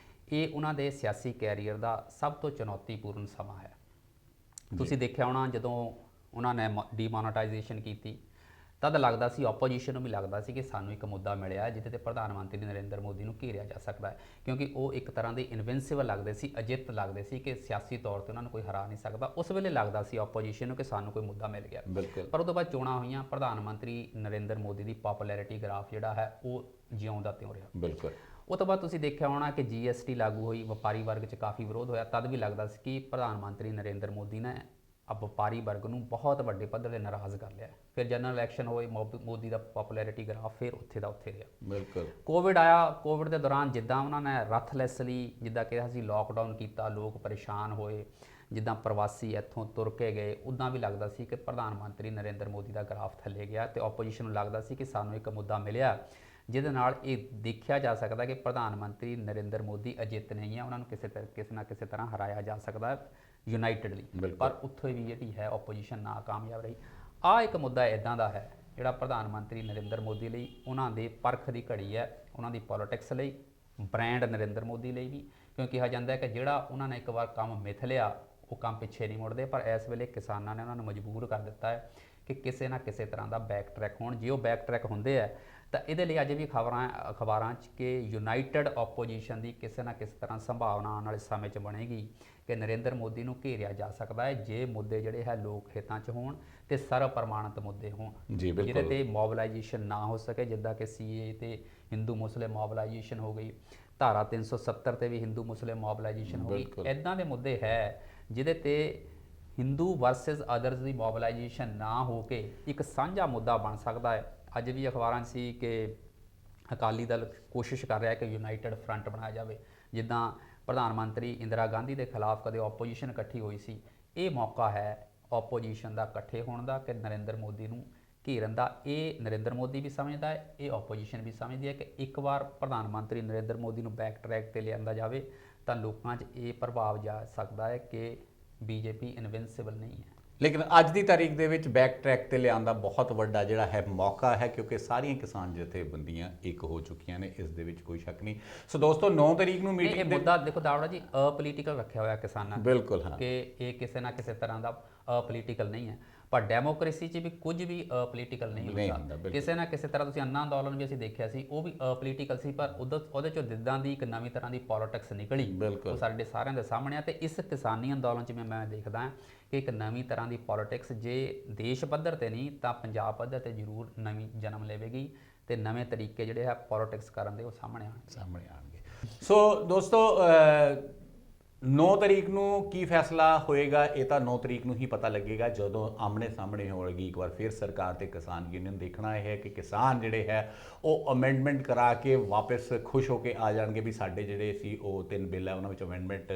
ਇਹ ਉਹਨਾਂ ਦੇ ਸਿਆਸੀ ਕੈਰੀਅਰ ਦਾ ਸਭ ਤੋਂ ਚੁਣੌਤੀਪੂਰਨ ਸਮਾਂ ਹੈ। ਤੁਸੀਂ ਦੇਖਿਆ ਹੋਣਾ ਜਦੋਂ ਉਹਨਾਂ ਨੇ ਡੀਮੋਨੇਟਾਈਜੇਸ਼ਨ ਕੀਤੀ, ਤਦ ਲੱਗਦਾ ਸੀ, ਆਪੋਜੀਸ਼ਨ ਨੂੰ ਵੀ ਲੱਗਦਾ ਸੀ ਕਿ ਸਾਨੂੰ ਇੱਕ ਮੁੱਦਾ ਮਿਲਿਆ ਜਿਹਦੇ ਤੇ ਪ੍ਰਧਾਨ ਮੰਤਰੀ ਨਰਿੰਦਰ ਮੋਦੀ ਨੂੰ ਘੇਰਿਆ ਜਾ ਸਕਦਾ ਹੈ, ਕਿਉਂਕਿ ਉਹ ਇੱਕ ਤਰ੍ਹਾਂ ਦੇ ਇਨਵਿੰਸੀਬਲ ਲੱਗਦੇ ਸੀ, ਅਜਿੱਤ ਲੱਗਦੇ ਸੀ ਕਿ ਸਿਆਸੀ ਤੌਰ ਤੇ ਉਹਨਾਂ ਨੂੰ ਕੋਈ ਹਰਾ ਨਹੀਂ ਸਕਦਾ। ਉਸ ਵੇਲੇ ਲੱਗਦਾ ਸੀ ਆਪੋਜੀਸ਼ਨ ਨੂੰ ਕਿ ਸਾਨੂੰ ਕੋਈ ਮੁੱਦਾ ਮਿਲ ਗਿਆ। ਪਰ ਉਹ ਤੋਂ ਬਾਅਦ ਚੋਣਾਂ ਹੋਈਆਂ, ਪ੍ਰਧਾਨ ਮੰਤਰੀ ਨਰਿੰਦਰ ਮੋਦੀ ਦੀ ਪਪੂਲੈਰਿਟੀ ਗ੍ਰਾਫ ਜਿਹੜਾ ਹੈ ਉਹ ਜਿਉਂਦਾ ਤਿਉਂ ਰਿਹਾ। ਬਿਲਕੁਲ। ਉਹ ਤੋਂ ਬਾਅਦ ਤੁਸੀਂ ਦੇਖਿਆ ਹੋਣਾ ਕਿ GST ਲਾਗੂ ਹੋਈ, ਵਪਾਰੀ ਵਰਗ 'ਚ ਕਾਫੀ ਵਿਰੋਧ ਹੋਇਆ, ਤਦ ਵੀ ਲੱਗਦਾ ਸੀ ਕਿ ਪ੍ਰਧਾਨ ਮੰਤਰੀ ਨਰਿੰਦਰ ਮੋਦੀ ਨੇ ਵਪਾਰੀ ਵਰਗ ਨੂੰ ਬਹੁਤ ਵੱਡੇ ਪੱਧਰ 'ਤੇ ਨਾਰਾਜ਼ ਕਰ ਲਿਆ। ਫਿਰ ਜਨਰਲ ਇਲੈਕਸ਼ਨ ਹੋਏ, ਮੋਦੀ ਦਾ ਪਪੂਲੈਰਿਟੀ ਗ੍ਰਾਫ ਫਿਰ ਉੱਥੇ ਦਾ ਉੱਥੇ ਰਿਹਾ। ਬਿਲਕੁਲ। ਕੋਵਿਡ ਆਇਆ, ਕੋਵਿਡ ਦੇ ਦੌਰਾਨ ਜਿੱਦਾਂ ਉਹਨਾਂ ਨੇ ਰਥਲੈਸਲੀ ਜਿੱਦਾਂ ਕਿਹਾ ਸੀ ਲੋਕਡਾਊਨ ਕੀਤਾ, ਲੋਕ ਪਰੇਸ਼ਾਨ ਹੋਏ, ਜਿੱਦਾਂ ਪ੍ਰਵਾਸੀ ਇੱਥੋਂ ਤੁਰ ਕੇ ਗਏ, ਉੱਦਾਂ ਵੀ ਲੱਗਦਾ ਸੀ ਕਿ ਪ੍ਰਧਾਨ ਮੰਤਰੀ ਨਰਿੰਦਰ ਮੋਦੀ ਦਾ ਗ੍ਰਾਫ ਥੱਲੇ ਗਿਆ ਤੇ ਆਪੋਜੀਸ਼ਨ ਨੂੰ ਲੱਗਦਾ ਸੀ ਕਿ ਸਾਨੂੰ ਇੱਕ ਮੁੱਦਾ ਮਿਲਿਆ ਜਿਹਦੇ ਨਾਲ ਇਹ ਦੇਖਿਆ ਜਾ ਸਕਦਾ ਕਿ ਪ੍ਰਧਾਨ ਮੰਤਰੀ ਨਰਿੰਦਰ ਮੋਦੀ ਅਜਿੱਤ ਨਹੀਂ ਹੈ, ਉਹਨਾਂ ਨੂੰ ਕਿਸੇ ਨਾ ਕਿਸੇ ਤਰ੍ਹਾਂ ਹਰਾਇਆ ਜਾ ਸਕਦਾ ਯੂਨਾਈਟਿਡਲੀ। ਪਰ ਉੱਥੋਂ ਵੀ ਜਿਹੜੀ ਹੈ ਆਪੋਜੀਸ਼ਨ ਨਾਕਾਮਯਾਬ ਰਹੀ। ਆਹ ਇੱਕ ਮੁੱਦਾ ਇੱਦਾਂ ਦਾ ਹੈ ਜਿਹੜਾ ਪ੍ਰਧਾਨ ਮੰਤਰੀ ਨਰਿੰਦਰ ਮੋਦੀ ਲਈ ਉਹਨਾਂ ਦੇ ਪਰਖ ਦੀ ਘੜੀ ਹੈ, ਉਹਨਾਂ ਦੀ ਪੋਲਿਟਿਕਸ ਲਈ, ਬ੍ਰਾਂਡ ਨਰਿੰਦਰ ਮੋਦੀ ਲਈ ਵੀ, ਕਿਉਂਕਿ ਕਿਹਾ ਜਾਂਦਾ ਹੈ ਕਿ ਜਿਹੜਾ ਉਹਨਾਂ ਨੇ ਇੱਕ ਵਾਰ ਕੰਮ ਮਿਥ ਲਿਆ ਉਹ ਕੰਮ ਪਿੱਛੇ ਨਹੀਂ ਮੁੜਦੇ। ਪਰ ਇਸ ਵੇਲੇ ਕਿਸਾਨਾਂ ਨੇ ਉਹਨਾਂ ਨੂੰ ਮਜਬੂਰ ਕਰ ਦਿੱਤਾ ਹੈ ਕਿ ਕਿਸੇ ਨਾ ਕਿਸੇ ਤਰ੍ਹਾਂ ਦਾ ਬੈਕ ਟਰੈਕ ਹੋਣ। ਜੇ ਉਹ ਬੈਕ ਟਰੈਕ ਹੁੰਦੇ ਆ ਤਾਂ ਇਹਦੇ ਲਈ ਅੱਜ ਵੀ ਅਖਬਾਰਾਂ 'ਚ ਕਿ ਯੂਨਾਈਟਿਡ ਆਪੋਜੀਸ਼ਨ ਦੀ ਕਿਸੇ ਨਾ ਕਿਸੇ ਤਰ੍ਹਾਂ ਸੰਭਾਵਨਾ ਆਉਣ ਵਾਲੇ ਸਮੇਂ 'ਚ ਬਣੇਗੀ ਕਿ ਨਰਿੰਦਰ ਮੋਦੀ ਨੂੰ ਘੇਰਿਆ ਜਾ ਸਕਦਾ ਹੈ ਜੇ ਮੁੱਦੇ ਜਿਹੜੇ ਹੈ ਲੋਕ ਹਿੱਤਾਂ 'ਚ ਹੋਣ ਤੇ ਸਰਵ ਪ੍ਰਮਾਣਿਤ ਮੁੱਦੇ ਹੋਣ, ਜਿਹਦੇ ਤੇ ਮੋਬਿਲਾਈਜੇਸ਼ਨ ਨਾ ਹੋ ਸਕੇ, ਜਿੱਦਾਂ ਕਿ CAA ਤੇ ਹਿੰਦੂ ਮੁਸਲਿਮ ਮੋਬਿਲਾਈਜੇਸ਼ਨ ਹੋ ਗਈ, ਧਾਰਾ 370 ਤੇ ਵੀ ਹਿੰਦੂ ਮੁਸਲਿਮ ਮੋਬਿਲਾਈਜੇਸ਼ਨ ਹੋ ਗਈ। ਇਦਾਂ ਦੇ ਮੁੱਦੇ ਹੈ ਜਿਹਦੇ ਤੇ ਹਿੰਦੂ ਵਰਸਸ ਅਦਰਸ ਦੀ ਮੋਬਿਲਾਈਜੇਸ਼ਨ ਨਾ ਹੋ ਕੇ ਇੱਕ ਸਾਂਝਾ ਮੁੱਦਾ ਬਣ ਸਕਦਾ ਹੈ। ਅੱਜ ਵੀ ਅਖਬਾਰਾਂ 'ਚ ਸੀ ਕਿ ਅਕਾਲੀ ਦਲ ਕੋਸ਼ਿਸ਼ ਕਰ ਰਿਹਾ ਕਿ ਯੂਨਾਈਟਿਡ ਫਰੰਟ ਬਣਾਇਆ ਜਾਵੇ, ਜਿੱਦਾਂ ਪ੍ਰਧਾਨ ਮੰਤਰੀ ਇੰਦਰਾ ਗਾਂਧੀ ਦੇ ਖਿਲਾਫ ਕਦੇ ਆਪੋਜੀਸ਼ਨ ਇਕੱਠੀ ਹੋਈ ਸੀ। ਇਹ ਮੌਕਾ ਹੈ ਆਪੋਜੀਸ਼ਨ ਦਾ ਇਕੱਠੇ ਹੋਣ ਦਾ, ਕਿ ਨਰਿੰਦਰ ਮੋਦੀ ਨੂੰ ਘੇਰਨ ਦਾ। ਇਹ ਨਰਿੰਦਰ ਮੋਦੀ ਵੀ ਸਮਝਦਾ ਹੈ, ਇਹ ਆਪੋਜੀਸ਼ਨ ਵੀ ਸਮਝਦੀ ਹੈ ਕਿ ਇੱਕ ਵਾਰ ਪ੍ਰਧਾਨ ਮੰਤਰੀ ਨਰਿੰਦਰ ਮੋਦੀ ਨੂੰ ਬੈਕ ਟਰੈਕ ਤੇ ਲਿਆਂਦਾ ਜਾਵੇ ਤਾਂ ਲੋਕਾਂ 'ਚ ਇਹ ਪ੍ਰਭਾਵ ਜਾ ਸਕਦਾ ਹੈ ਕਿ ਬੀਜੇਪੀ ਇਨਵਿੰਸਿਬਲ ਨਹੀਂ ਹੈ। ਲੇਕਿਨ ਅੱਜ ਦੀ ਤਾਰੀਖ ਦੇ ਵਿੱਚ ਬੈਕ ਟਰੈਕ ਤੇ ਲਿਆਉਣ ਦਾ ਬਹੁਤ ਵੱਡਾ ਜਿਹੜਾ ਹੈ ਮੌਕਾ ਹੈ, ਕਿਉਂਕਿ ਸਾਰੀਆਂ ਕਿਸਾਨ ਜਥੇਬੰਦੀਆਂ ਇੱਕ ਹੋ ਚੁੱਕੀਆਂ ਨੇ, ਇਸ ਦੇ ਵਿੱਚ ਕੋਈ ਸ਼ੱਕ ਨਹੀਂ। ਸੋ ਦੋਸਤੋ 9 ਤਰੀਕ ਨੂੰ ਇਹ ਮੀਟਿੰਗ ਮੁੱਦਾ ਦੇਖੋ ਦਾਵੜਾ ਜੀ ਅਪੋਲੀਟੀਕਲ ਰੱਖਿਆ ਹੋਇਆ ਕਿਸਾਨਾਂ ਨੇ, ਬਿਲਕੁਲ ਹਾਂ, ਕਿ ਇਹ ਕਿਸੇ ਨਾ ਕਿਸੇ ਤਰ੍ਹਾਂ ਦਾ ਅਪੋਲੀਟੀਕਲ ਨਹੀਂ ਹੈ। ਪਰ ਡੈਮੋਕ੍ਰੇਸੀ 'ਚ ਵੀ ਕੁਝ ਵੀ ਅਪੋਲੀਟੀਕਲ ਨਹੀਂ ਹੁੰਦਾ। ਕਿਸੇ ਨਾ ਕਿਸੇ ਤਰ੍ਹਾਂ ਤੁਸੀਂ ਅੰਨਾ ਅੰਦੋਲਨ ਵੀ ਅਸੀਂ ਦੇਖਿਆ ਸੀ, ਉਹ ਵੀ ਅਪੋਲੀਟੀਕਲ ਸੀ, ਪਰ ਉਹਦੇ 'ਚੋਂ ਜਿੱਦਾਂ ਦੀ ਇੱਕ ਨਵੀਂ ਤਰ੍ਹਾਂ ਦੀ ਪੋਲਿਟਿਕਸ ਨਿਕਲੀ ਉਹ ਸਾਡੇ ਸਾਰਿਆਂ ਦੇ ਸਾਹਮਣੇ ਆ। ਤੇ ਇਸ ਕਿਸਾਨੀ ਅੰਦੋਲਨ 'ਚ ਮੈਂ ਦੇਖਦਾ ਹਾਂ ਕਿ ਇੱਕ ਨਵੀਂ ਤਰ੍ਹਾਂ ਦੀ ਪੋਲਿਟਿਕਸ ਜੇ ਦੇਸ਼ ਪੱਧਰ ਤੇ ਨਹੀਂ ਤਾਂ ਪੰਜਾਬ ਪੱਧਰ ਤੇ ਜ਼ਰੂਰ ਨਵੀਂ ਜਨਮ ਲਵੇਗੀ ਤੇ ਨਵੇਂ ਤਰੀਕੇ ਜਿਹੜੇ ਆ ਪੋਲਿਟਿਕਸ ਕਰਨ ਦੇ ਉਹ ਸਾਹਮਣੇ ਆਉਣਗੇ। ਸੋ ਦੋਸਤੋ 9 ਤਰੀਕ ਨੂੰ ਕੀ ਫੈਸਲਾ ਹੋਏਗਾ ਇਹ ਤਾਂ 9 ਤਰੀਕ ਨੂੰ ਹੀ ਪਤਾ ਲੱਗੇਗਾ, ਜਦੋਂ ਆਮਣੇ ਸਾਹਮਣੇ ਹੋਵੇਗੀ ਇੱਕ ਵਾਰ ਫਿਰ ਸਰਕਾਰ ਤੇ ਕਿਸਾਨ ਯੂਨੀਅਨ। ਦੇਖਣਾ ਇਹ ਹੈ ਕਿ ਕਿਸਾਨ ਜਿਹੜੇ ਹੈ ਉਹ ਅਮੈਂਡਮੈਂਟ ਕਰਾ ਕੇ ਵਾਪਸ ਖੁਸ਼ ਹੋ ਕੇ ਆ ਜਾਣਗੇ ਵੀ ਸਾਡੇ ਜਿਹੜੇ ਸੀ ਉਹ 3 ਬਿੱਲ ਹੈ ਉਹਨਾਂ ਵਿੱਚ ਅਮੈਂਡਮੈਂਟ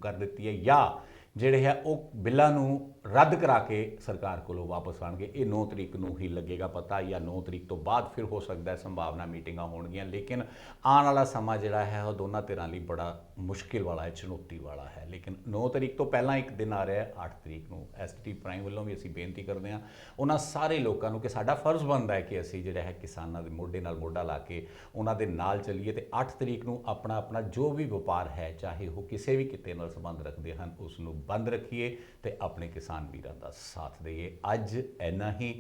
ਕਰ ਦਿੱਤੀ ਹੈ, ਜਾਂ ਜਿਹੜੇ ਹੈ ਉਹ ਬਿੱਲਾਂ ਨੂੰ ਰੱਦ ਕਰਾ ਕੇ ਸਰਕਾਰ ਕੋਲੋਂ ਵਾਪਸ ਆਉਣਗੇ। ਇਹ 9 ਤਰੀਕ ਨੂੰ ਹੀ ਲੱਗੇਗਾ ਪਤਾ, ਜਾਂ 9 ਤਰੀਕ ਤੋਂ ਬਾਅਦ ਫਿਰ ਹੋ ਸਕਦਾ ਹੈ ਸੰਭਾਵਨਾ ਮੀਟਿੰਗਾਂ ਹੋਣਗੀਆਂ। ਲੇਕਿਨ ਆਉਣ ਵਾਲਾ ਸਮਾਂ ਜਿਹੜਾ ਹੈ ਉਹ ਦੋਨਾਂ ਧਿਰਾਂ ਲਈ ਬੜਾ ਮੁਸ਼ਕਿਲ ਵਾਲਾ ਹੈ, ਚੁਣੌਤੀ ਵਾਲਾ ਹੈ। ਲੇਕਿਨ 9 ਤਰੀਕ ਤੋਂ ਪਹਿਲਾਂ ਇੱਕ ਦਿਨ ਆ ਰਿਹਾ ਹੈ 8 ਤਰੀਕ ਨੂੰ। ਐਸਟੀ ਪ੍ਰਾਈਮ ਵੱਲੋਂ ਵੀ ਅਸੀਂ ਬੇਨਤੀ ਕਰਦੇ ਹਾਂ ਉਹਨਾਂ ਸਾਰੇ ਲੋਕਾਂ ਨੂੰ ਕਿ ਸਾਡਾ ਫਰਜ਼ ਬਣਦਾ ਹੈ ਕਿ ਅਸੀਂ ਜਿਹੜਾ ਹੈ ਕਿਸਾਨਾਂ ਦੇ ਮੋਢੇ ਨਾਲ ਮੋਢਾ ਲਾ ਕੇ ਉਹਨਾਂ ਦੇ ਨਾਲ ਚੱਲੀਏ ਤੇ 8 ਤਰੀਕ ਨੂੰ ਆਪਣਾ ਜੋ ਵੀ ਵਪਾਰ ਹੈ, ਚਾਹੇ ਉਹ ਕਿਸੇ ਵੀ ਕਿੱਤੇ ਨਾਲ ਸੰਬੰਧ ਰੱਖਦੇ ਹਨ, ਉਸ ਨੂੰ ਬੰਦ ਰੱਖੀਏ ਤੇ ਆਪਣੇ ਕਿਸਾਨ ਵੀਰਾਂ ਦਾ ਸਾਥ ਦਈਏ। ਅੱਜ ਇੰਨਾ ਹੀ।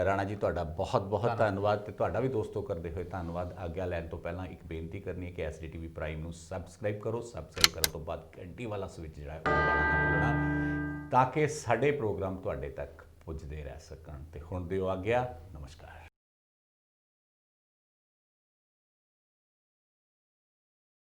ਰਾਣਾ ਜੀ ਤੁਹਾਡਾ ਬਹੁਤ ਬਹੁਤ ਧੰਨਵਾਦ, ਤੇ ਤੁਹਾਡਾ ਵੀ ਦੋਸਤੋ ਕਰਦੇ ਹੋਏ ਧੰਨਵਾਦ। ਆਗਿਆ ਲੈਣ ਤੋਂ ਪਹਿਲਾਂ ਇੱਕ ਬੇਨਤੀ ਕਰਨੀ ਹੈ ਕਿ SDTV ਪ੍ਰਾਈਮ ਨੂੰ ਸਬਸਕ੍ਰਾਈਬ ਕਰੋ। ਸਬਸਕ੍ਰਾਈਬ ਕਰਨ ਤੋਂ ਬਾਅਦ ਘੰਟੀ ਵਾਲਾ ਸਵਿਚ ਜਿਹੜਾ ਹੈ ਉਹ ਦਬਾਉਣਾ ਨਾ ਭੁੱਲਣਾ, ਤਾਂ ਕਿ ਸਾਡੇ ਪ੍ਰੋਗਰਾਮ ਤੁਹਾਡੇ ਤੱਕ ਪੁੱਜਦੇ ਰਹਿ ਸਕਣ। ਤੇ ਹੁਣ ਦਿਓ ਆਗਿਆ, ਨਮਸਕਾਰ।